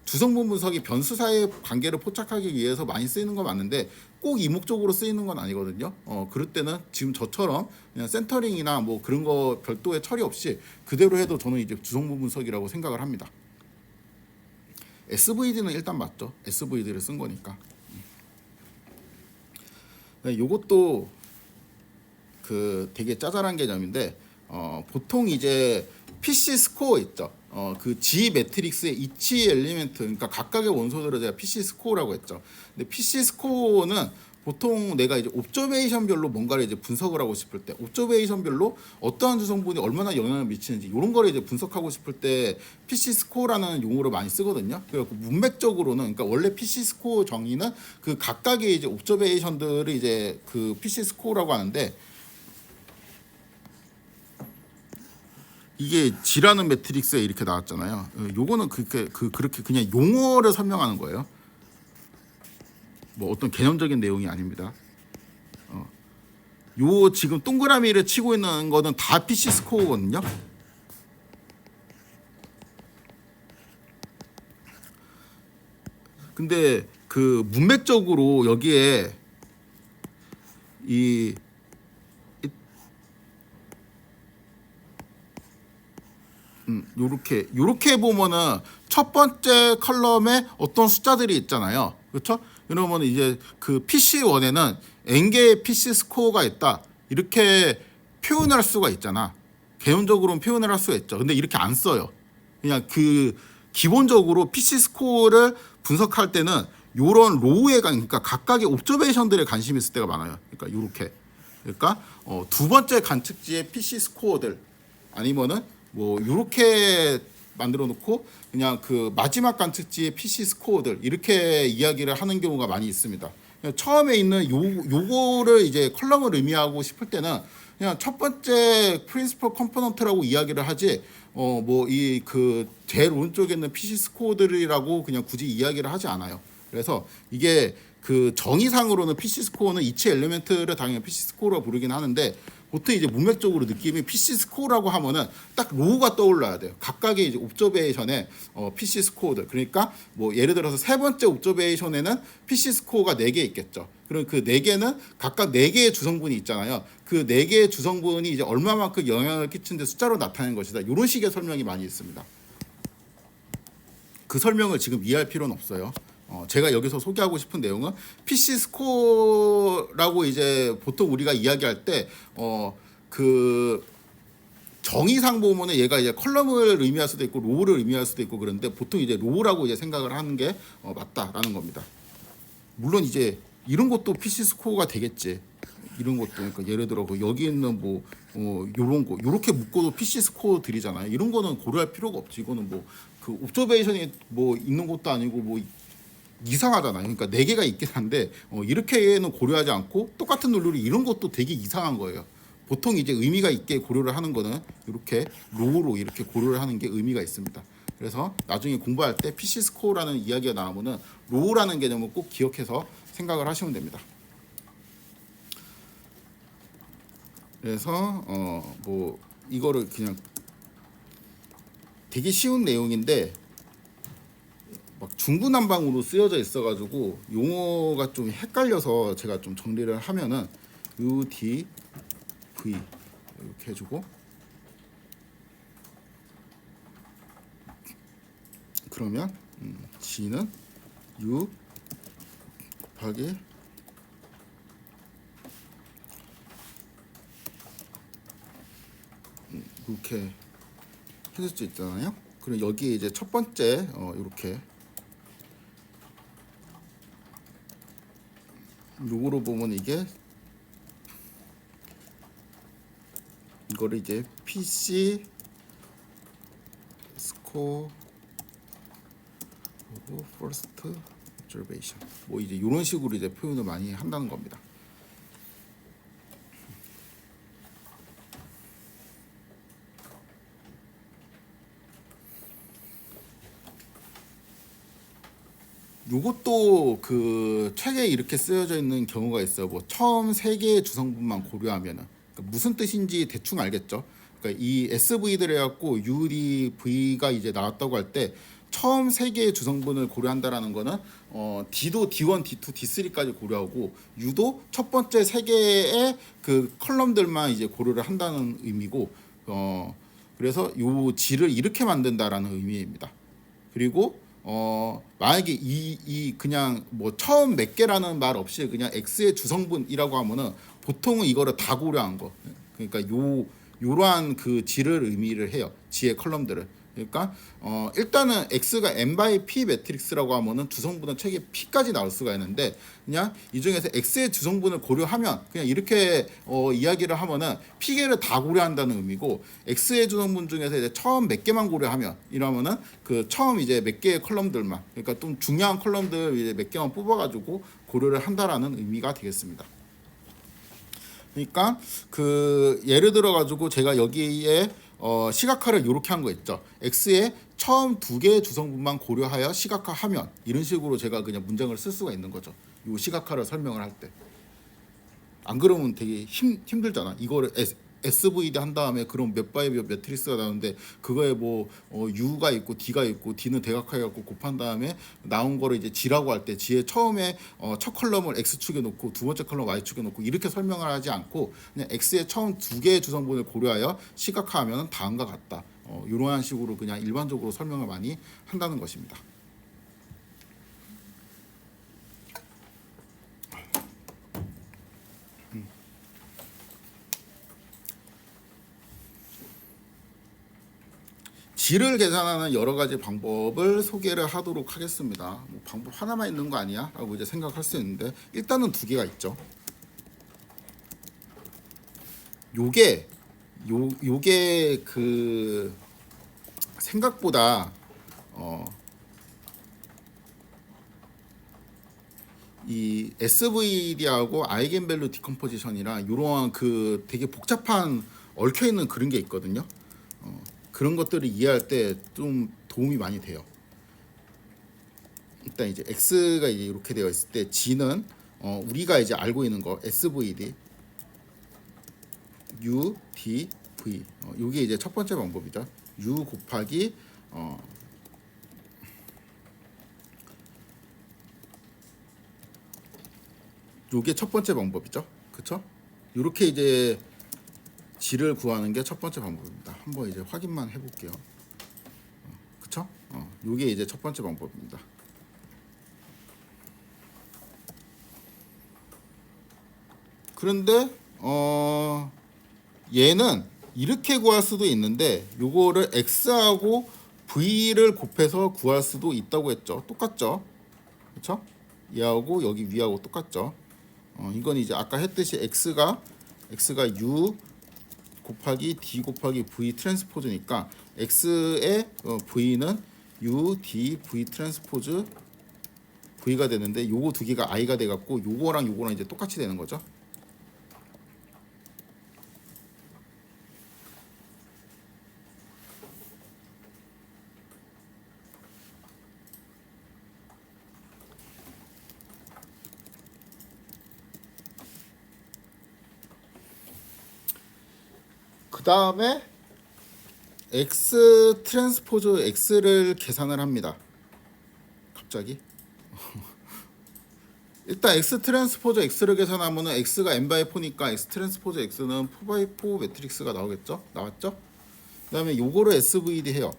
주성분 분석이 변수 사이의 관계를 포착하기 위해서 많이 쓰이는 건 맞는데 꼭 이목적으로 쓰이는 건 아니거든요. 그럴 때는 지금 저처럼 그냥 센터링이나 뭐 그런 거 별도의 처리 없이 그대로 해도 저는 이제 주성분 분석이라고 생각을 합니다. SVD는 일단 맞죠. SVD를 쓴 거니까. 요것도 그 되게 짜잘한 개념인데 보통 이제 PC 스코어 있죠. 그 G 매트릭스의 이치 엘리멘트, 그러니까 각각의 원소들을 제가 PC 스코어라고 했죠. 근데 PC 스코어는 보통 내가 이제 옵저베이션별로 뭔가를 이제 분석을 하고 싶을 때, 옵저베이션별로 어떠한 주성분이 얼마나 영향을 미치는지 이런 거를 이제 분석하고 싶을 때 PC 스코어라는 용어를 많이 쓰거든요. 그래서 문맥적으로는, 그러니까 원래 PC 스코어 정의는 그 각각의 이제 옵저베이션들을 이제 그 PC 스코어라고 하는데. 이게 G라는 매트릭스에 이렇게 나왔잖아요. 요거는 그렇게 그냥 용어를 설명하는 거예요. 뭐 어떤 개념적인 내용이 아닙니다. 요 지금 동그라미를 치고 있는 거는 다 PC 스코어거든요. 근데 그 문맥적으로 여기에 요렇게 보면은 첫 번째 컬럼에 어떤 숫자들이 있잖아요. 그렇죠? 그러면 이제 그 PC1에는 n개의 PC 스코어가 있다. 이렇게 표현할 수가 있잖아. 개념적으로는 표현을 할 수가 있죠. 근데 이렇게 안 써요. 그냥 그 기본적으로 PC 스코어를 분석할 때는 요런 로우에 그러니까 각각의 옵저베이션들에 관심이 있을 때가 많아요. 그러니까 요렇게. 그러니까 두 번째 관측지의 PC 스코어들 아니면은 뭐 이렇게 만들어 놓고 그냥 그 마지막 관측지의 PC 스코어들 이렇게 이야기를 하는 경우가 많이 있습니다. 처음에 있는 요거를 이제 컬럼을 의미하고 싶을 때는 그냥 첫 번째 프린시플 컴포넌트라고 이야기를 하지 뭐 이 그 제일 오른쪽에 있는 PC 스코어들이라고 그냥 굳이 이야기를 하지 않아요. 그래서 이게 그 정의상으로는 PC 스코어는 이치 엘리멘트를 당연히 PC 스코어로 부르긴 하는데 보통 이제 문맥적으로 느낌이 PC 스코어라고 하면은 딱 로우가 떠올라야 돼요. 각각의 이제 옵저베이션에 PC 스코어들. 그러니까 뭐 예를 들어서 세 번째 옵저베이션에는 PC 스코어가 4개 있겠죠. 그럼 그 4개는 각각 4개의 주성분이 있잖아요. 그 4개의 주성분이 이제 얼마만큼 영향을 끼치는데 숫자로 나타내는 것이다. 이런 식의 설명이 많이 있습니다. 그 설명을 지금 이해할 필요는 없어요. 제가 여기서 소개하고 싶은 내용은 PC 스코어라고 이제 보통 우리가 이야기할 때 그 정의상 보면은 얘가 이제 컬럼을 의미할 수도 있고 로우를 의미할 수도 있고 그런데 보통 이제 로우라고 이제 생각을 하는 게 맞다라는 겁니다. 물론 이제 이런 것도 PC 스코어가 되겠지. 이런 것도 그러니까 예를 들어 여기 있는 뭐 요런 거 요렇게 묶어도 PC 스코어 들이잖아요. 이런 거는 고려할 필요가 없지. 이거는 뭐 그 옵저베이션이 뭐 있는 것도 아니고 뭐 이상하잖아요. 그러니까 4개가 있긴 한데 이렇게는 고려하지 않고 똑같은 논리로 이런 것도 되게 이상한 거예요. 보통 이제 의미가 있게 고려를 하는 거는 이렇게 로우로 이렇게 고려를 하는 게 의미가 있습니다. 그래서 나중에 공부할 때 PC 스코어라는 이야기가 나오면은 로우라는 개념을 꼭 기억해서 생각을 하시면 됩니다. 그래서 뭐 이거를 그냥 되게 쉬운 내용인데 막 중구난방으로 쓰여져 있어가지고 용어가 좀 헷갈려서 제가 좀 정리를 하면은 UDV 이렇게 해주고, 그러면 G는 U 곱하기 이렇게 해줄 수 있잖아요. 그럼 여기에 이제 첫 번째 이렇게 요거로 보면 이거를 이제 PC 스코어 그리고 first observation 뭐 이제 이런 식으로 이제 표현을 많이 한다는 겁니다. 요것도 그 책에 이렇게 쓰여져 있는 경우가 있어요. 뭐 처음 세 개의 주성분만 고려하면은, 그러니까 무슨 뜻인지 대충 알겠죠. 그러니까 이 SV들 해갖고 UDV가 이제 나왔다고 할 때 처음 세 개의 주성분을 고려한다라는 거는 D도 D1, D2, D3까지 고려하고 U도 첫 번째 세 개의 그 컬럼들만 이제 고려를 한다는 의미고, 그래서 요 G를 이렇게 만든다라는 의미입니다. 그리고 만약에 이 그냥 뭐 처음 몇 개라는 말 없이 그냥 X의 주성분이라고 하면은 보통은 이거를 다 고려한 거. 그러니까 요러한 그 G를 의미를 해요. G의 컬럼들을. 그러니까 일단은 X가 n by p 매트릭스라고 하면은 주성분은 책에 p까지 나올 수가 있는데, 그냥 이 중에서 X의 주성분을 고려하면 그냥 이렇게 이야기를 하면은 p개를 다 고려한다는 의미고, X의 주성분 중에서 이제 처음 몇 개만 고려하면 이러면은 그 처음 이제 몇 개의 컬럼들만, 그러니까 좀 중요한 컬럼들 이제 몇 개만 뽑아가지고 고려를 한다라는 의미가 되겠습니다. 그러니까 그 예를 들어 가지고 제가 여기에 시각화를 이렇게 한 거 있죠. X의 처음 두 개의 주성분만 고려하여 시각화하면, 이런 식으로 제가 그냥 문장을 쓸 수가 있는 거죠. 이 시각화를 설명을 할 때. 안 그러면 되게 힘들잖아. 이거를 SVD 한 다음에 그럼 몇 바이 몇 매트리스가 나오는데 그거에 뭐 U가 있고 D가 있고 D는 대각화해갖고 곱한 다음에 나온 거를 이제 G라고 할 때 G의 처음에 첫 컬럼을 X축에 놓고 두 번째 컬럼 Y축에 놓고 이렇게 설명을 하지 않고 그냥 X의 처음 두 개의 주성분을 고려하여 시각화하면 다음과 같다. 이러한 식으로 그냥 일반적으로 설명을 많이 한다는 것입니다. G를 계산하는 여러 가지 방법을 소개를 하도록 하겠습니다. 뭐 방법 하나만 있는 거 아니야? 라고 이제 생각할 수 있는데, 일단은 두 개가 있죠. 요게 그 생각보다 이 SVD하고 아이겐밸류 디컴포지션이랑 이러한 그 되게 복잡한 얽혀 있는 그런 게 있거든요. 그런 것들을 이해할 때 좀 도움이 많이 돼요. 일단 이제 X가 이제 이렇게 되어 있을 때 G는 우리가 이제 알고 있는 거 SVD, U, D, V. 요게 이제 첫 번째 방법이죠. U 곱하기 요게 첫 번째 방법이죠. 그쵸? 이렇게 이제 G를 구하는 게 첫 번째 방법입니다. 한번 이제 확인만 해볼게요. 그쵸? 요게 이제 첫 번째 방법입니다. 그런데 얘는 이렇게 구할 수도 있는데 요거를 X하고 V를 곱해서 구할 수도 있다고 했죠. 똑같죠? 그쵸? 얘하고 여기 위하고 똑같죠? 이건 이제 아까 했듯이 X가 U 곱하기 D 곱하기 V 트랜스포즈니까 X의 V는 U, D, V 트랜스포즈 V가 되는데, 요거 두 개가 I가 돼갖고 요거랑 요거랑 이제 똑같이 되는 거죠. 그 다음에 x 트랜스포즈 x를 계산을 합니다. 갑자기 일단 x 트랜스포즈 x를 계산하면은 x가 n 바이 4니까 x 트랜스포즈 x는 4 바이 4 매트릭스가 나오겠죠? 나왔죠? 그다음에 요거를 svd 해요.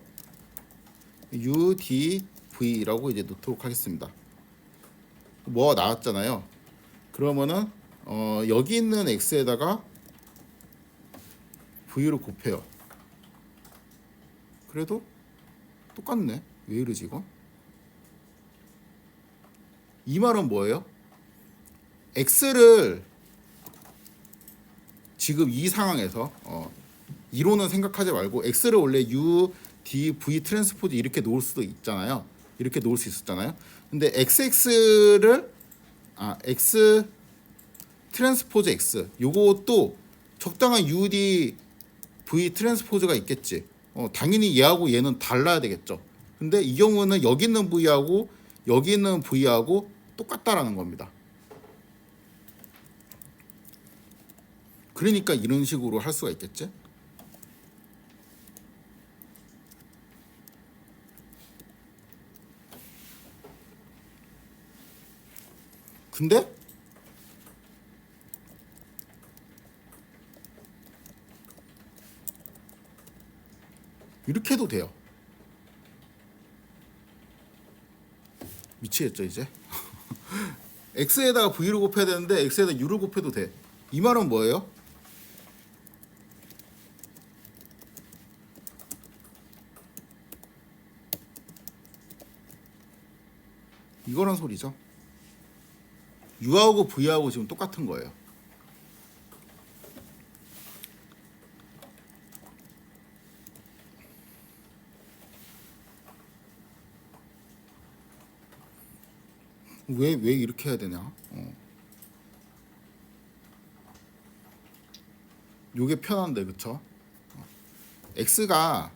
udv라고 이제 놓도록 하겠습니다. 뭐가 나왔잖아요. 그러면은 여기 있는 x에다가 v를 곱해요. 그래도 똑같네. 왜 이러지 이거? 이 말은 뭐예요? x를 지금 이 상황에서 이론은 생각하지 말고 x를 원래 u, d, v 트랜스포즈 이렇게 놓을 수도 있잖아요. 이렇게 놓을 수 있었잖아요. 근데 xx를 x 트랜스포즈 x 요것도 적당한 u, d, v 트랜스포즈가 있겠지. 당연히 얘하고 얘는 달라야 되겠죠. 근데 이 경우는 여기 있는 v하고 여기 있는 v하고 똑같다라는 겁니다. 그러니까 이런 식으로 할 수가 있겠지. 근데 이렇게 해도 돼요. 미치겠죠 이제. x에다가 v를 곱해야 되는데 x에다 u를 곱해도 돼. 이 말은 뭐예요? 이거란 소리죠. u하고 v하고 지금 똑같은 거예요. 왜 이렇게 해야 되냐? 요게 편한데 그쵸? x가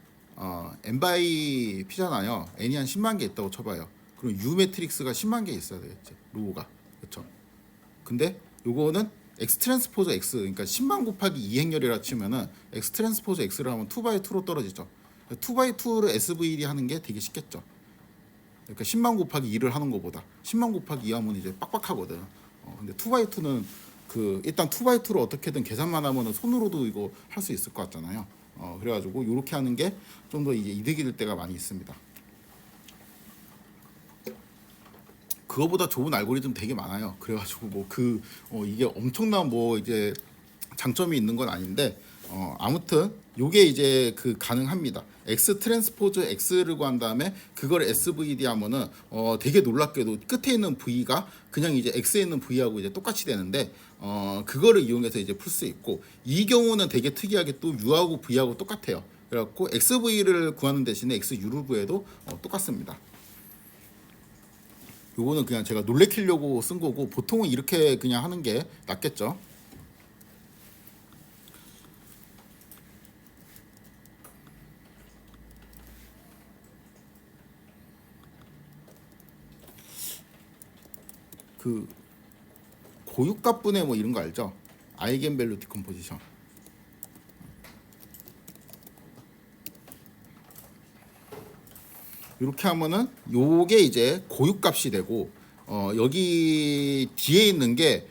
n 바이 p잖아요. n이 한 10만 개 있다고 쳐봐요. 그럼 u 매트릭스가 10만 개 있어야 되겠지. 로우가 그쵸? 근데 요거는 x 트랜스포즈 x 그러니까 10만 곱하기 2 행렬이라 치면은 x 트랜스포즈 x를 하면 2 바이 2로 떨어지죠. 2 바이 2를 svd 하는 게 되게 쉽겠죠. 그러니까 10만 곱하기 2를 하는 것보다 10만 곱하기 2 하면 이제 빡빡하거든. 근데 2 바이 2는 일단 2 바이 2로 어떻게든 계산만 하면은 손으로도 이거 할 수 있을 것 같잖아요. 그래가지고 이렇게 하는 게 좀 더 이제 이득이 될 때가 많이 있습니다. 그거보다 좋은 알고리즘 되게 많아요. 그래가지고 뭐 이게 엄청난 뭐 이제 장점이 있는 건 아닌데 아무튼 요게 이제 가능합니다. x 트랜스포즈 x를 구한 다음에 그걸 svd 하면은 되게 놀랍게도 끝에 있는 v가 그냥 이제 x에 있는 v하고 이제 똑같이 되는데 그거를 이용해서 이제 풀 수 있고 이 경우는 되게 특이하게 또 u하고 v하고 똑같아요. 그래갖고 xv를 구하는 대신에 xu를 구해도 똑같습니다. 요거는 그냥 제가 놀래키려고 쓴 거고 보통은 이렇게 그냥 하는 게 낫겠죠. 고유값분해 뭐 이런 거 알죠? 아이겐밸류 디컴포지션. 이렇게 하면은 요게 이제 고유값이 되고 여기 뒤에 있는 게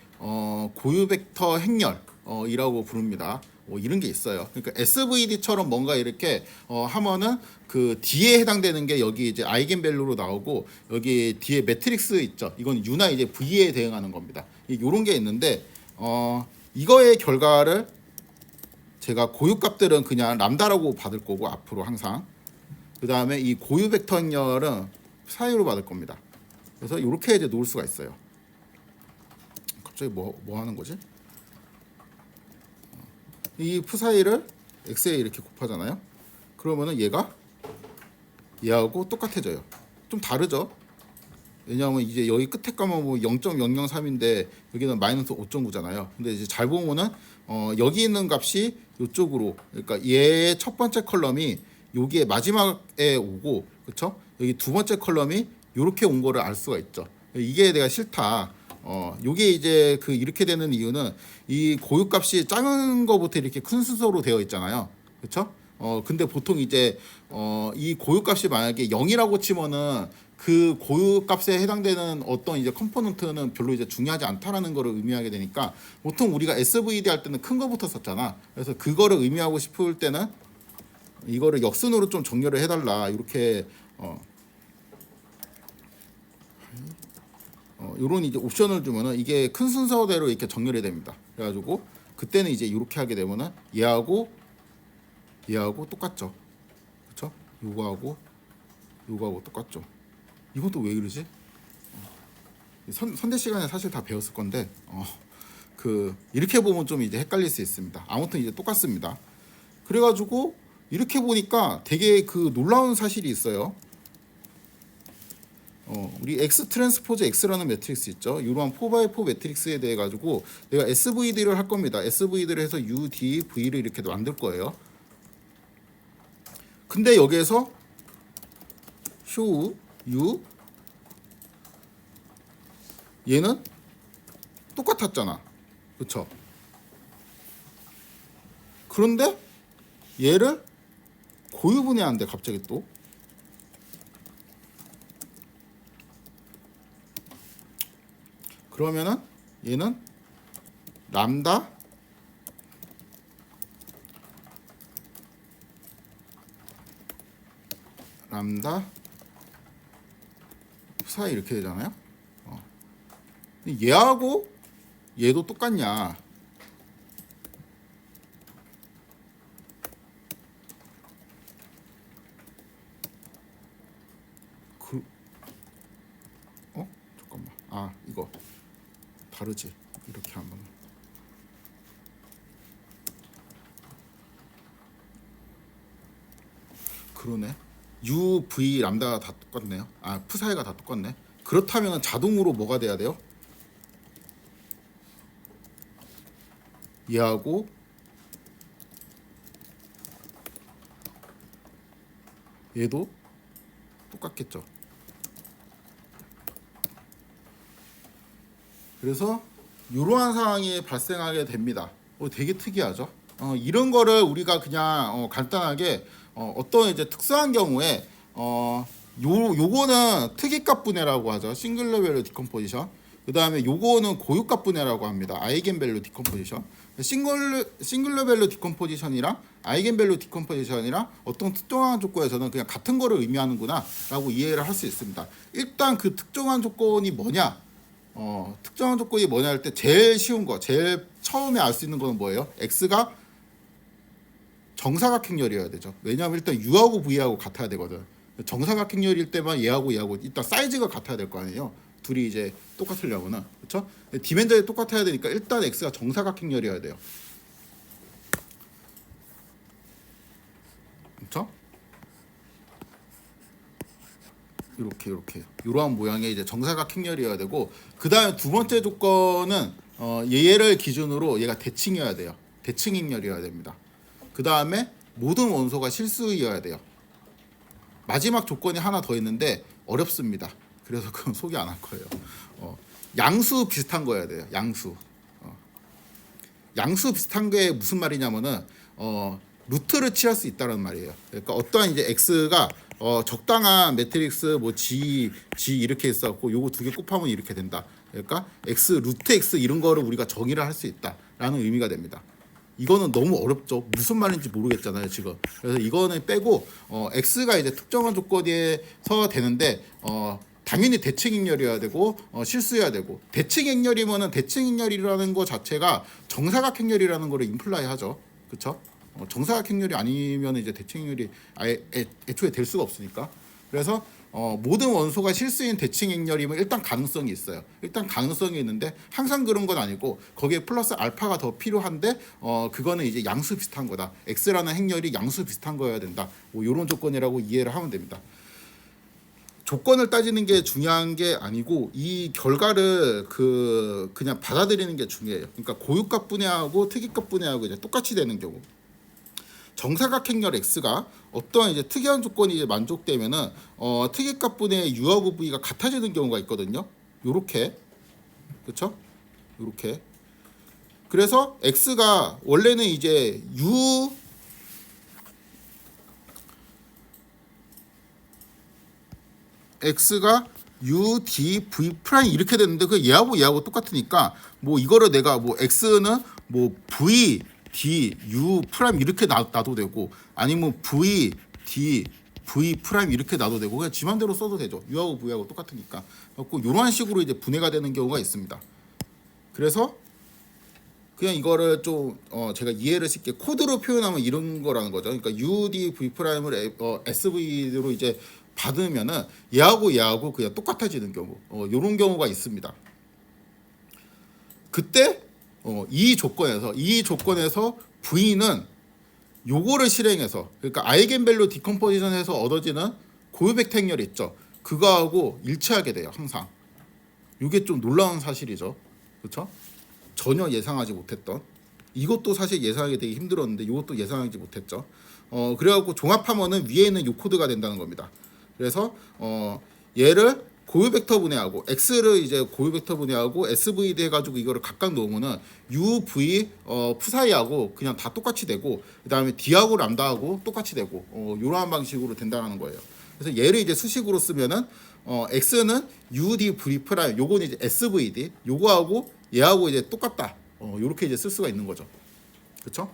고유 벡터 행렬이라고 부릅니다. 이런 게 있어요. 그러니까 SVD처럼 뭔가 이렇게 하면은 뒤에 해당되는 게 여기 이제 아이겐밸류로 나오고 여기 뒤에 매트릭스 있죠. 이건 U나 이제 V에 대응하는 겁니다. 이런 게 있는데 이거의 결과를 제가 고유값들은 그냥 람다라고 받을 거고 앞으로 항상 그 다음에 이 고유 벡터 행렬은 사이로 받을 겁니다. 그래서 이렇게 이제 놓을 수가 있어요. 갑자기 뭐 하는 거지? 이 푸사이를 x에 이렇게 곱하잖아요. 그러면은 얘하고 똑같아져요. 좀 다르죠? 왜냐하면 이제 여기 끝에 가면 뭐 0.003인데 여기는 마이너스 5.9잖아요. 근데 이제 잘 보면은 여기 있는 값이 이쪽으로 그러니까 얘의 첫 번째 컬럼이 여기에 마지막에 오고 그렇죠? 여기 두 번째 컬럼이 이렇게 온 거를 알 수가 있죠. 이게 내가 싫다. 요게 이제 그 이렇게 되는 이유는 이 고유값이 작은 거부터 이렇게 큰 순서로 되어 있잖아요. 그렇죠? 근데 보통 이제 이 고유값이 만약에 0이라고 치면은 그 고유값에 해당되는 어떤 이제 컴포넌트는 별로 이제 중요하지 않다라는 거를 의미하게 되니까 보통 우리가 SVD 할 때는 큰 거부터 썼잖아. 그래서 그거를 의미하고 싶을 때는 이거를 역순으로 좀 정렬을 해달라 이렇게 요런 이제 옵션을 주면은 이게 큰 순서대로 이렇게 정렬이 됩니다. 그래가지고 그때는 이제 이렇게 하게 되면은 얘하고 똑같죠. 그렇죠? 요거하고 똑같죠. 이것도 왜 이러지? 선대 시간에 사실 다 배웠을 건데 그 이렇게 보면 좀 이제 헷갈릴 수 있습니다. 아무튼 이제 똑같습니다. 그래가지고 이렇게 보니까 되게 그 놀라운 사실이 있어요. 우리 X 트랜스포즈 X라는 매트릭스 있죠. 이러한 4x4 매트릭스에 대해 가지고 내가 SVD를 할 겁니다. SVD를 해서 U, D, V를 이렇게 만들 거예요. 근데 여기에서 쇼, U 얘는 똑같았잖아. 그쵸? 그런데 얘를 고유분해한대 갑자기 또. 그러면은 얘는 람다 사이 이렇게 되잖아요. 얘하고 얘도 똑같냐? 잠깐만. 이거 다르지. 이렇게 하면 그러네. U, V, 람다가 다 똑같네요. 푸사이가 다 똑같네. 그렇다면 자동으로 뭐가 돼야 돼요? 얘하고 얘도 똑같겠죠. 그래서 이러한 상황이 발생하게 됩니다. 되게 특이하죠. 이런 거를 우리가 그냥 간단하게 어떤 이제 특수한 경우에 요거는 특이값 분해라고 하죠. 싱글 레벨 디컴포지션. 그 다음에 요거는 고유값 분해라고 합니다. 아이겐밸류 디컴포지션. 싱글 레벨 디컴포지션이랑 아이겐밸류 디컴포지션이랑 어떤 특정한 조건에서는 그냥 같은 거를 의미하는구나 라고 이해를 할 수 있습니다. 일단 그 특정한 조건이 뭐냐, 특정한 조건이 뭐냐 할 때 제일 쉬운 거, 제일 처음에 알 수 있는 거는 뭐예요? X가 정사각행렬이어야 되죠. 왜냐하면 일단 U하고 V하고 같아야 되거든. 정사각행렬일 때만 얘하고 일단 사이즈가 같아야 될 거 아니에요. 둘이 이제 똑같으려면은. 그렇죠? 디멘전이 똑같아야 되니까 일단 X가 정사각행렬이어야 돼요. 그렇죠? 이렇게 이러한 모양의 이제 정사각행렬이어야 되고, 그 다음에 두 번째 조건은 얘를 기준으로 얘가 대칭이어야 돼요. 대칭행렬이어야 됩니다. 그 다음에 모든 원소가 실수이어야 돼요. 마지막 조건이 하나 더 있는데 어렵습니다. 그래서 그건 소개 안 할 거예요. 양수 비슷한 거여야 돼요. 양수 비슷한 게 무슨 말이냐면은 루트를 취할 수 있다는 말이에요. 그러니까 어떠한 이제 x가 적당한 매트릭스 뭐 g 이렇게 있었고 요거 두 개 곱하면 이렇게 된다. 그러니까 x 루트 x 이런 거를 우리가 정의를 할 수 있다라는 의미가 됩니다. 이거는 너무 어렵죠. 무슨 말인지 모르겠잖아요 지금. 그래서 이거는 빼고 x가 이제 특정한 조건에서 되는데 당연히 대칭행렬이어야 되고 실수해야 되고, 대칭행렬이면은 대칭행렬이라는 거 자체가 정사각행렬이라는 거를 임플라이 하죠. 그렇죠? 정사각행렬이 아니면 이제 대칭행렬이 아예 애초에 될 수가 없으니까. 그래서 모든 원소가 실수인 대칭행렬이면 일단 가능성이 있어요. 일단 가능성이 있는데 항상 그런 건 아니고 거기에 플러스 알파가 더 필요한데 그거는 이제 양수 비슷한 거다. x라는 행렬이 양수 비슷한 거여야 된다. 뭐 이런 조건이라고 이해를 하면 됩니다. 조건을 따지는 게 중요한 게 아니고 이 결과를 그냥 받아들이는 게 중요해요. 그러니까 고유값 분해하고 특이값 분해하고 이제 똑같이 되는 경우, 정사각행렬 x가 어떠한 이제 특이한 조건이 이제 만족되면은 특이값 분해 u하고 v가 같아지는 경우가 있거든요. 요렇게 그렇죠? 이렇게. 그래서 x가 원래는 이제 x가 UDV 프라임 이렇게 됐는데 그 얘하고 똑같으니까 뭐 이거를 내가 뭐 x는 뭐 V D U 프라임 이렇게 놔도 되고 아니면 V D V 프라임 이렇게 놔도 되고 그냥 지 맘대로 써도 되죠. U하고 V하고 똑같으니까. 그래서 이런 식으로 이제 분해가 되는 경우가 있습니다. 그래서 그냥 이거를 좀 제가 이해를 쉽게 코드로 표현하면 이런 거라는 거죠. 그러니까 UDV 프라임을 SV로 이제 받으면은 얘하고 그냥 똑같아지는 경우, 이런 경우가 있습니다. 그때 이 조건에서 V는 요거를 실행해서 그러니까 아이겐밸류 디컴포지션에서 얻어지는 고유 벡터 행렬 있죠. 그거하고 일치하게 돼요. 항상. 이게 좀 놀라운 사실이죠. 그렇죠? 전혀 예상하지 못했던 이것도 사실 예상하기 되게 힘들었는데 이것도 예상하지 못했죠. 그래갖고 종합하면은 위에 있는 요 코드가 된다는 겁니다. 그래서 얘를 고유 벡터 분해하고 x를 이제 고유 벡터 분해하고 svd 해가지고 이거를 각각 놓으면은 uv 푸사이하고 그냥 다 똑같이 되고 그다음에 d하고 람다하고 똑같이 되고 이러한 방식으로 된다는 거예요. 그래서 얘를 이제 수식으로 쓰면은 x는 ud v 프라임 요거는 이제 svd 요거하고 얘하고 이제 똑같다. 요렇게 이제 쓸 수가 있는 거죠. 그렇죠?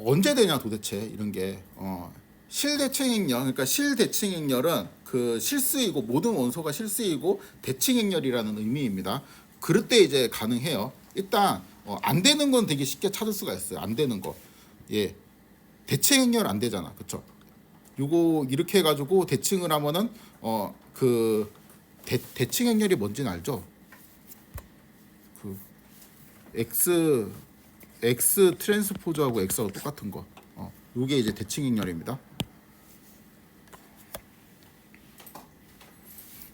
언제 되냐 도대체 이런 게 실대칭행렬 그러니까 실대칭행렬은 그 실수이고 모든 원소가 실수이고 대칭행렬이라는 의미입니다. 그럴 때 이제 가능해요. 일단 안 되는 건 되게 쉽게 찾을 수가 있어요. 안 되는 거. 예. 대칭행렬 안 되잖아. 그렇죠? 요거 이렇게 해 가지고 대칭을 하면은 그 대칭행렬이 뭔지는 알죠? 그 X 트랜스포즈하고 X하고 똑같은 거. 요게 이제 대칭행렬입니다.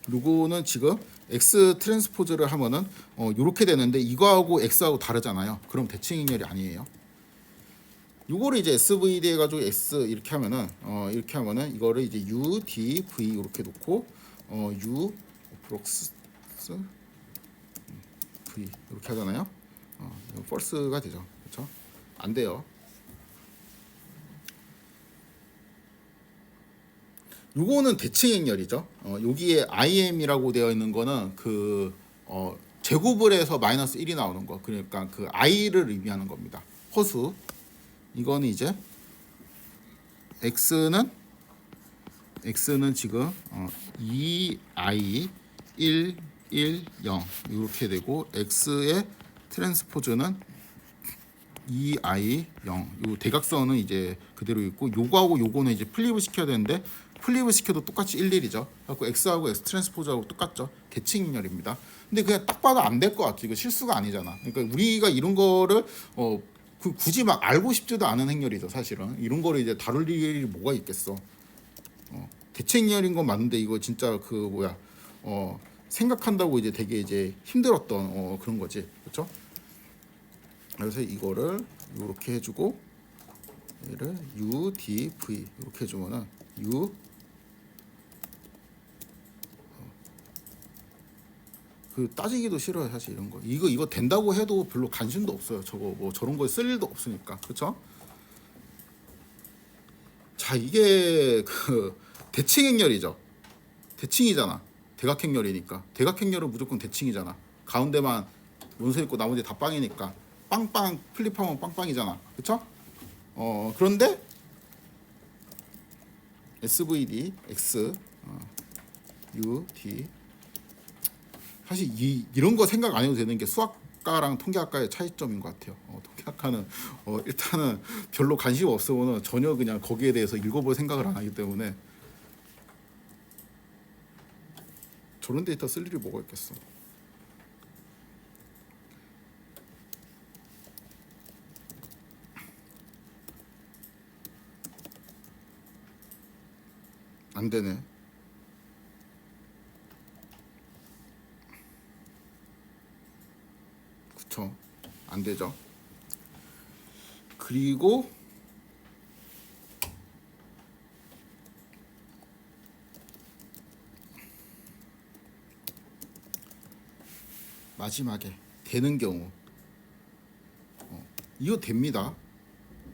요거는 지금 X 트랜스포즈를 하면은 요렇게 되는데 이거하고 X하고 다르잖아요. 그럼 대칭행렬이 아니에요. 요거를 이제 SVD 해가지고 X 이렇게 하면은 이거를 이제 U, D, V 이렇게 놓고 U 프록스 V 이렇게 하잖아요. false가 되죠. 그렇죠? 안 돼요. 요거는 대칭행렬이죠. 여기에 IM이라고 되어 있는 거는 그 제곱을 해서 마이너스 1이 나오는 거. 그러니까 그 I를 의미하는 겁니다. 허수. 이거는 이제 X는 지금 2I 1 1 0 이렇게 되고 X의 트랜스포즈는 2I 0. 요 대각선은 이제 그대로 있고 요거하고 요거는 이제 플립을 시켜야 되는데 플립을 시켜도 똑같이 1, 1이죠. 그래서 X하고 X 트랜스포즈하고 똑같죠. 대칭인열입니다. 근데 그냥 딱 봐도 안 될 것 같아. 이거 실수가 아니잖아. 그러니까 우리가 이런 거를 굳이 막 알고 싶지도 않은 행렬이죠. 사실은 이런 거를 이제 다룰 일이 뭐가 있겠어. 대칭열인 건 맞는데 이거 진짜 그 뭐야 생각한다고 이제 되게 이제 힘들었던 그런 거지. 그렇죠? 그래서 이거를 이렇게 해주고 얘를 U, D, V 이렇게 해주면은 U 그 따지기도 싫어요 사실 이런 거. 이거 된다고 해도 별로 관심도 없어요. 저거 뭐 저런 거에 쓸 일도 없으니까. 그렇죠? 자 이게 그 대칭행렬이죠. 대칭이잖아. 대각행렬이니까. 대각행렬은 무조건 대칭이잖아. 가운데만 원소 있고 나머지 다 빵이니까. 빵빵 플립하면 빵빵이잖아. 그쵸? 그런데 SVD X U D 사실 이런 거 생각 안 해도 되는 게 수학과랑 통계학과의 차이점인 것 같아요. 통계학과는 일단은 별로 관심 없으면 전혀 그냥 거기에 대해서 읽어볼 생각을 안 하기 때문에 저런 데이터 쓸 일이 뭐가 있겠어. 안 되네. 그쵸? 안 되죠. 그리고 마지막에 되는 경우 이거 됩니다.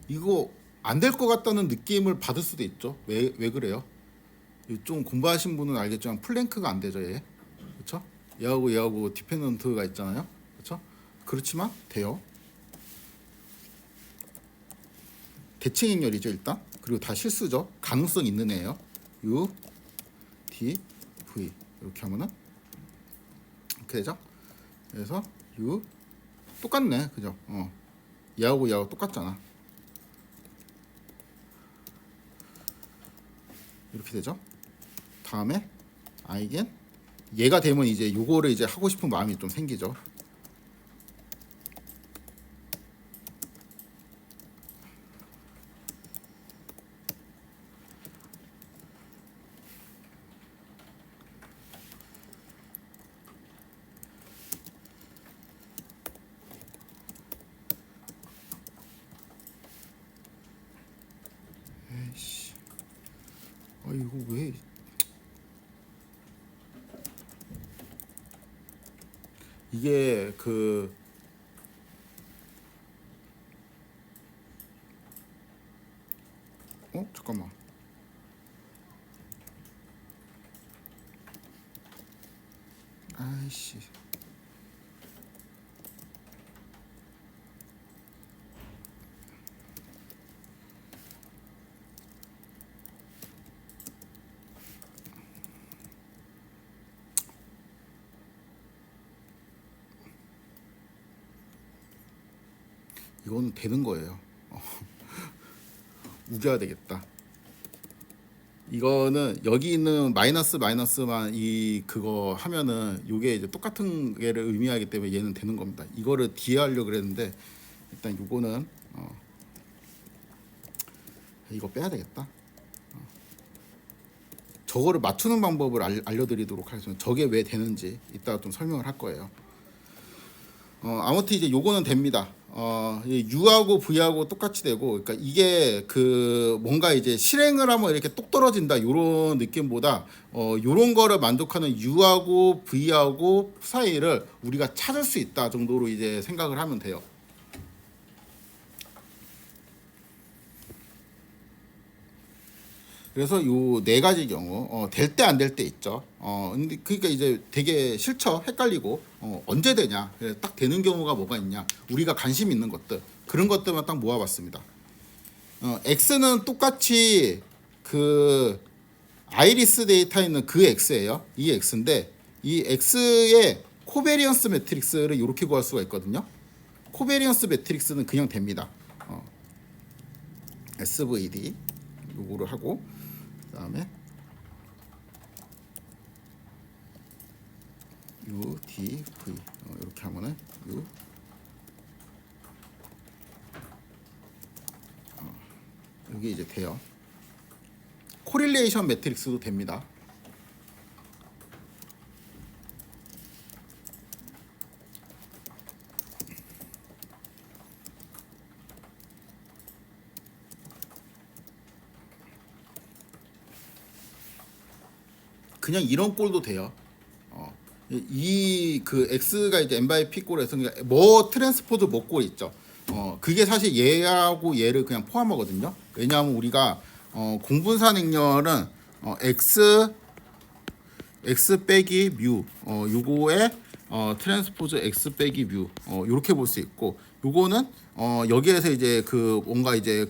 이거 안 될 것 같다는 느낌을 받을 수도 있죠. 왜 그래요? 좀 공부하신 분은 알겠지만 플랭크가 안 되죠, 얘. 그렇죠? 얘하고 디펜던트가 있잖아요. 그렇죠? 그렇지만 돼요. 대칭 행렬이죠, 일단. 그리고 다 실수죠. 가능성 있는 애예요. U, D, V 이렇게 하면은 이렇게 되죠. 그래서 U 똑같네, 그죠? 얘하고 똑같잖아. 이렇게 되죠. 다음에 아이겐 얘가 되면 이제 요거를 이제 하고 싶은 마음이 좀 생기죠. 에이씨, 이거 왜? 이게 잠깐만. 아이씨. 이거는 되는 거예요. 우겨야 되겠다. 이거는 여기 있는 마이너스만 그거 하면은 요게 이제 똑같은 게를 의미하기 때문에 얘는 되는 겁니다. 이거를 뒤에 하려고 그랬는데 일단 요거는 이거 빼야 되겠다. 저거를 맞추는 방법을 알려드리도록 하겠습니다. 저게 왜 되는지 이따가 좀 설명을 할 거예요. 아무튼 이제 요거는 됩니다. U하고 V하고 똑같이 되고, 그러니까 이게 뭔가 이제 실행을 하면 이렇게 똑 떨어진다 요런 느낌보다 요런 거를 만족하는 U하고 V하고 사이를 우리가 찾을 수 있다 정도로 이제 생각을 하면 돼요. 그래서 요 네 가지 경우 될 때 안 될 때 있죠. 근데 그러니까 이제 되게 싫죠. 헷갈리고 언제 되냐. 딱 되는 경우가 뭐가 있냐. 우리가 관심 있는 것들 그런 것들만 딱 모아봤습니다. X는 똑같이 아이리스 데이터에 있는 그 X예요. 이 X인데 이 X의 코베리언스 매트릭스를 이렇게 구할 수가 있거든요. 코베리언스 매트릭스는 그냥 됩니다. SVD 요거를 하고 그다음에 U, D, V 이렇게 하면은 U 이게 이제 돼요. 코릴레이션 매트릭스도 됩니다. 그냥 이런 꼴도 돼요. X가 이제 n by p 꼴에서 뭐 트랜스포즈 뭐 꼴 있죠. 그게 사실 얘하고 얘를 그냥 포함하거든요. 왜냐하면 우리가 공분산 행렬은 x 빼기 뮤 요거에 트랜스포즈 x 빼기 뮤 요렇게 볼 수 있고, 요거는 여기에서 이제 뭔가 이제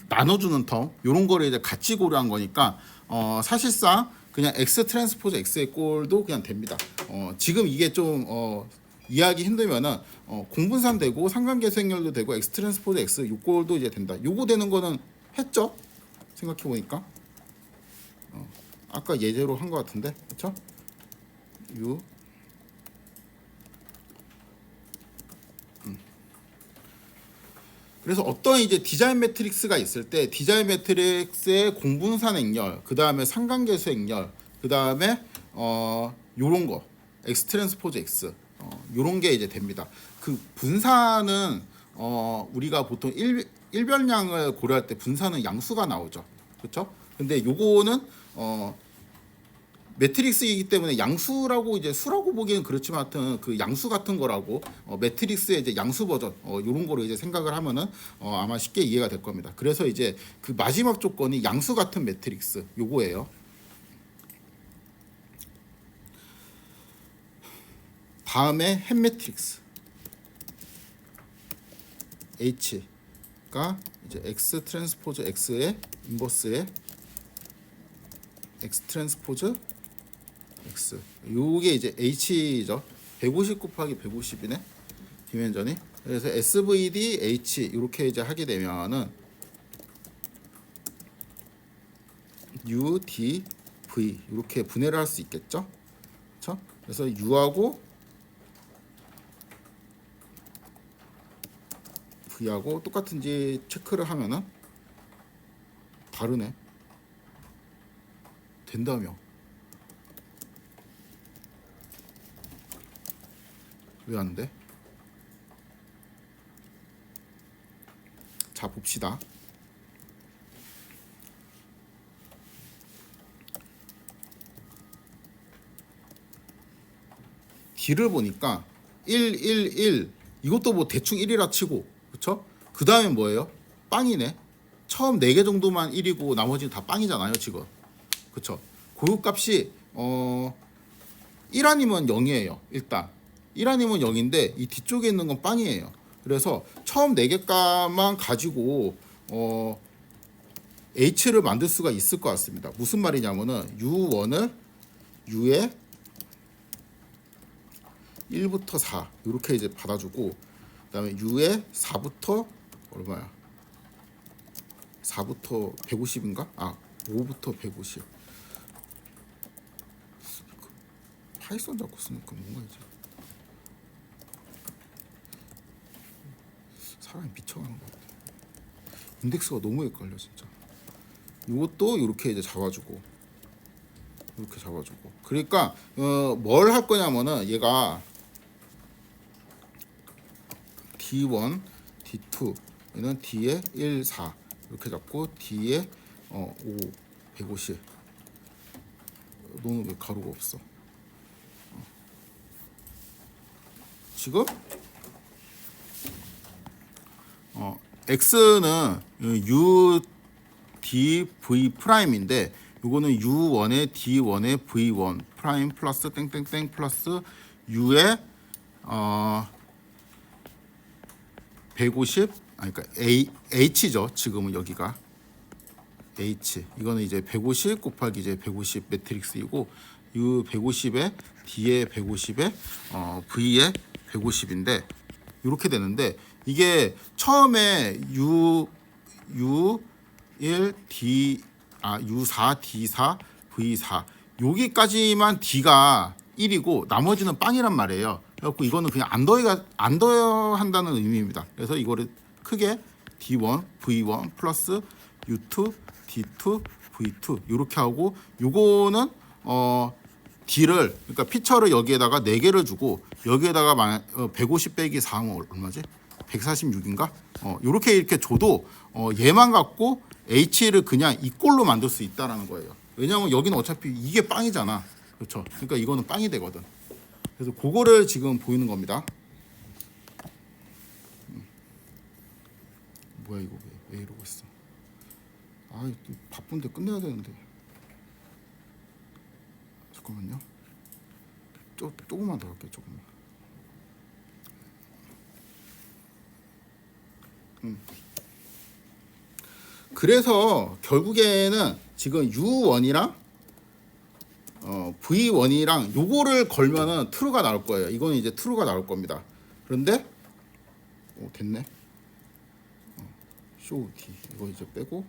나눠주는 텀 요런 거를 이제 같이 고려한 거니까 사실상 그냥 x 트랜스포즈 x의 꼴도 그냥 됩니다. 지금 이게 좀 이해하기 힘들면은 공분산 되고 상관계수 행렬도 되고 x 트랜스포즈 x 요 꼴도 이제 된다. 요거 되는 거는 했죠? 생각해 보니까 아까 예제로 한 것 같은데, 그렇죠? U 그래서 어떤 이제 디자인 매트릭스가 있을 때 디자인 매트릭스의 공분산 행렬, 그 다음에 상관계수 행렬, 그 다음에 요런 거 x 트랜스포즈 x 요런 게 이제 됩니다. 분산은 우리가 보통 일변량을 고려할 때 분산은 양수가 나오죠, 그렇죠? 근데 요거는 매트릭스이기 때문에 양수라고 이제 수라고 보기에는 그렇지만 하여튼 그 양수 같은 거라고 매트릭스의 이제 양수 버전 요런 거로 이제 생각을 하면은 아마 쉽게 이해가 될 겁니다. 그래서 이제 그 마지막 조건이 양수 같은 매트릭스 요거예요. 다음에 햇 매트릭스 H가 이제 X 트랜스포즈 X의 인버스의 X 트랜스포즈 X 요게 이제 H죠. 150 곱하기 150이네 디멘전이. 그래서 SVD H 이렇게 이제 하게 되면은 U, D, V 이렇게 분해를 할 수 있겠죠. 그렇죠? 그래서 U하고 V하고 똑같은지 체크를 하면은 다르네. 된다며. 왜 안 돼? 자 봅시다. D를 보니까 1, 1, 1 이것도 뭐 대충 1이라 치고 그쵸? 그 다음에 뭐예요? 빵이네. 처음 4개 정도만 1이고 나머지는 다 빵이잖아요 지금. 그쵸? 고유값이 1 아니면 0이에요. 일단 1 아니면 0인데 이 뒤쪽에 있는 건 빵이에요. 그래서 처음 4개 값만 가지고 H를 만들 수가 있을 것 같습니다. 무슨 말이냐면은 U1을 U에 1부터 4 이렇게 이제 받아주고 그다음에 U에 4부터 얼마야? 4부터 150인가? 5부터 150. 파이썬 자꾸 쓰니까 뭔가 이제 사람이 미쳐가는 것 같아. 인덱스가 너무 헷갈려 진짜. 이것도 이렇게 이제 잡아주고 이렇게 잡아주고. 그러니까 뭘 할 거냐면은 얘가 D1, D2 얘는 D에 1, 4 이렇게 잡고 D에 5, 150. 너는 왜 가루가 없어? 지금 X는 U, D, V 프라임인데 요거는 U1에 D1에 V1 프라임 플러스 땡땡땡 플러스 U에 150 그러니까 H죠. 지금은 여기가 H 이거는 이제 150 곱하기 이제 150 매트릭스이고 U 150에 D에 150에 V에 150인데 이렇게 되는데 이게 처음에 U 1 D U4 D4 V4 여기까지만 D가 1이고 나머지는 빵이란 말이에요. 그래서 이거는 그냥 안 더해야 한다는 의미입니다. 그래서 이거를 크게 D1 V1 플러스 U2 D2 V2 이렇게 하고 요거는 D를 그러니까 피처를 여기에다가 4개를 주고 여기에다가 150 빼기 4하면 얼마지? 146인가? 이렇게 줘도 얘만 갖고 H를 그냥 이 꼴로 만들 수 있다라는 거예요. 왜냐하면 여기는 어차피 이게 빵이잖아. 그렇죠? 그러니까 이거는 빵이 되거든. 그래서 그거를 지금 보이는 겁니다. 뭐야 이거 왜 이러고 있어? 바쁜데 끝내야 되는데. 잠깐만요. 조금만 더 할게요. 조금만. 그래서 결국에는 지금 U1이랑 V1이랑 요거를 걸면은 true가 나올 거예요. 이거는 이제 true가 나올 겁니다. 그런데 됐네. show D 이거 이제 빼고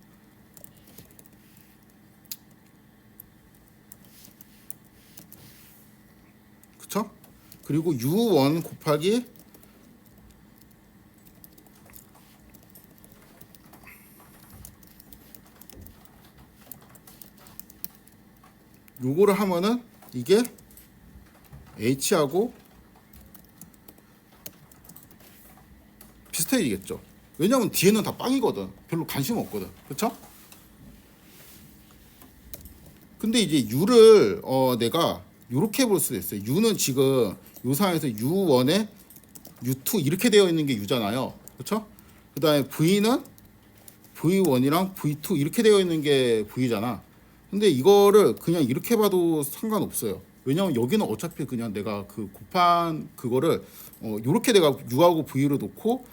그쵸? 그리고 U1 곱하기 요거를 하면은 이게 H하고 비슷해지겠죠. 왜냐면 뒤에는 다 빵이거든. 별로 관심 없거든. 그쵸? 근데 이제 U를 내가 이렇게 볼 수도 있어요. U는 지금 요 상황에서 U1에 U2 이렇게 되어 있는 게 U잖아요. 그렇죠? 그다음에 V는 V1이랑 V2 이렇게 되어 있는 게 V잖아. 근데 이거를 그냥 이렇게 봐도 상관없어요. 왜냐면 여기는 어차피 그냥 내가 그 곱한 그거를 요렇게 내가 U하고 V로 놓고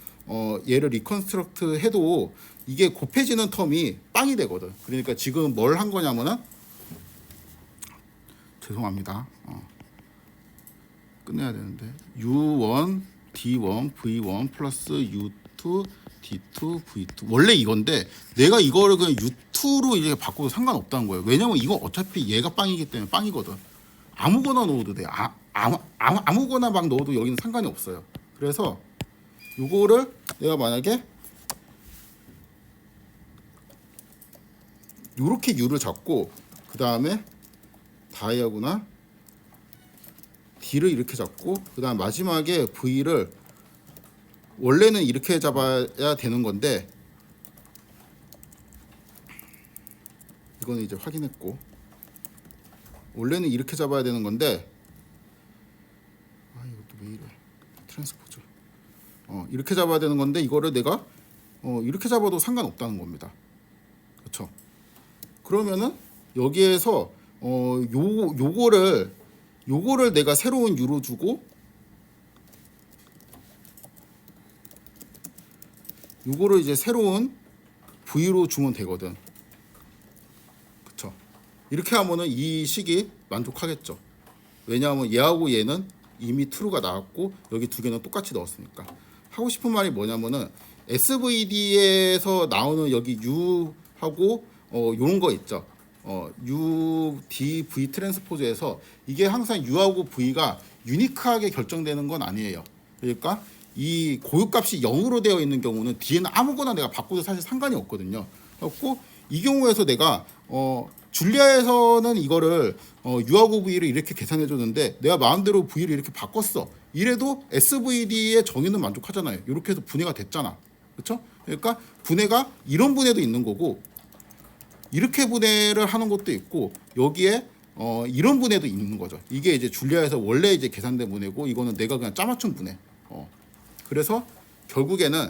얘를 리컨스트럭트 해도 이게 곱해지는 텀이 빵이 되거든. 그러니까 지금 뭘 한 거냐면은 죄송합니다. 끝내야 되는데 U1, D1, V1 플러스 U2, D2, V2 원래 이건데 내가 이거를 그냥 U2로 이제 바꿔도 상관없다는 거예요. 왜냐면 이건 어차피 얘가 빵이기 때문에 빵이거든. 아무거나 넣어도 돼. 아무거나 막 넣어도 여기는 상관이 없어요. 그래서 요거를 내가 만약에 요렇게 U를 잡고 그 다음에 다이아고나 D를 이렇게 잡고 그 다음 마지막에 V를 원래는 이렇게 잡아야 되는 건데 이거는 이제 확인했고 원래는 이렇게 잡아야 되는 건데 이것도 왜 이래 트랜스포즈 이렇게 잡아야 되는 건데 이거를 내가 이렇게 잡아도 상관없다는 겁니다. 그렇죠? 그러면은 여기에서 요거를 내가 새로운 U로 주고 요거를 이제 새로운 V로 주면 되거든. 그쵸? 이렇게 하면은 이 식이 만족하겠죠. 왜냐하면 얘하고 얘는 이미 true가 나왔고 여기 두 개는 똑같이 넣었으니까. 하고 싶은 말이 뭐냐면은 SVD에서 나오는 여기 U하고 요런 거 있죠. U, D, V 트랜스포즈에서 이게 항상 U하고 V가 유니크하게 결정되는 건 아니에요. 그러니까 이 고유값이 0으로 되어 있는 경우는 D에는 아무거나 내가 바꿔도 사실 상관이 없거든요. 그래서 이 경우에서 내가 줄리아에서는 이거를 U하고 V를 이렇게 계산해 줬는데 내가 마음대로 V를 이렇게 바꿨어. 이래도 SVD의 정의는 만족하잖아요. 이렇게 해서 분해가 됐잖아. 그렇죠? 그러니까 분해가 이런 분해도 있는 거고 이렇게 분해를 하는 것도 있고 여기에 이런 분해도 있는 거죠. 이게 이제 줄리아에서 원래 이제 계산된 분해고 이거는 내가 그냥 짜맞춘 분해. 그래서 결국에는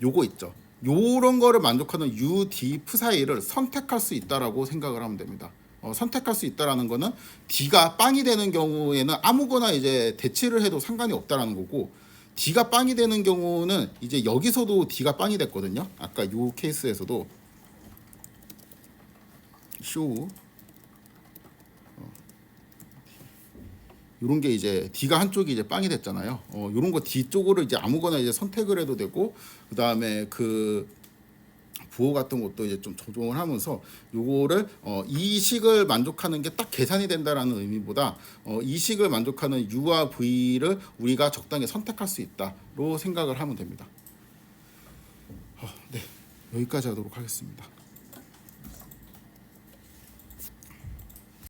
요거 있죠. 요런 거를 만족하는 U, D, F 사이를 선택할 수 있다라고 생각을 하면 됩니다. 선택할 수 있다라는 거는 D가 빵이 되는 경우에는 아무거나 이제 대치를 해도 상관이 없다라는 거고 D가 빵이 되는 경우는 이제 여기서도 D가 빵이 됐거든요. 아까 요 케이스에서도 쇼 요런 게 이제 D가 한쪽이 이제 빵이 됐잖아요. 요런 거 D 쪽으로 이제 아무거나 이제 선택을 해도 되고 그다음에 그 부호 같은 것도 이제 좀 조정을 하면서 요거를 이 식을 만족하는 게 딱 계산이 된다라는 의미보다 이 식을 만족하는 U와 V를 우리가 적당히 선택할 수 있다로 생각을 하면 됩니다. 네, 여기까지 하도록 하겠습니다.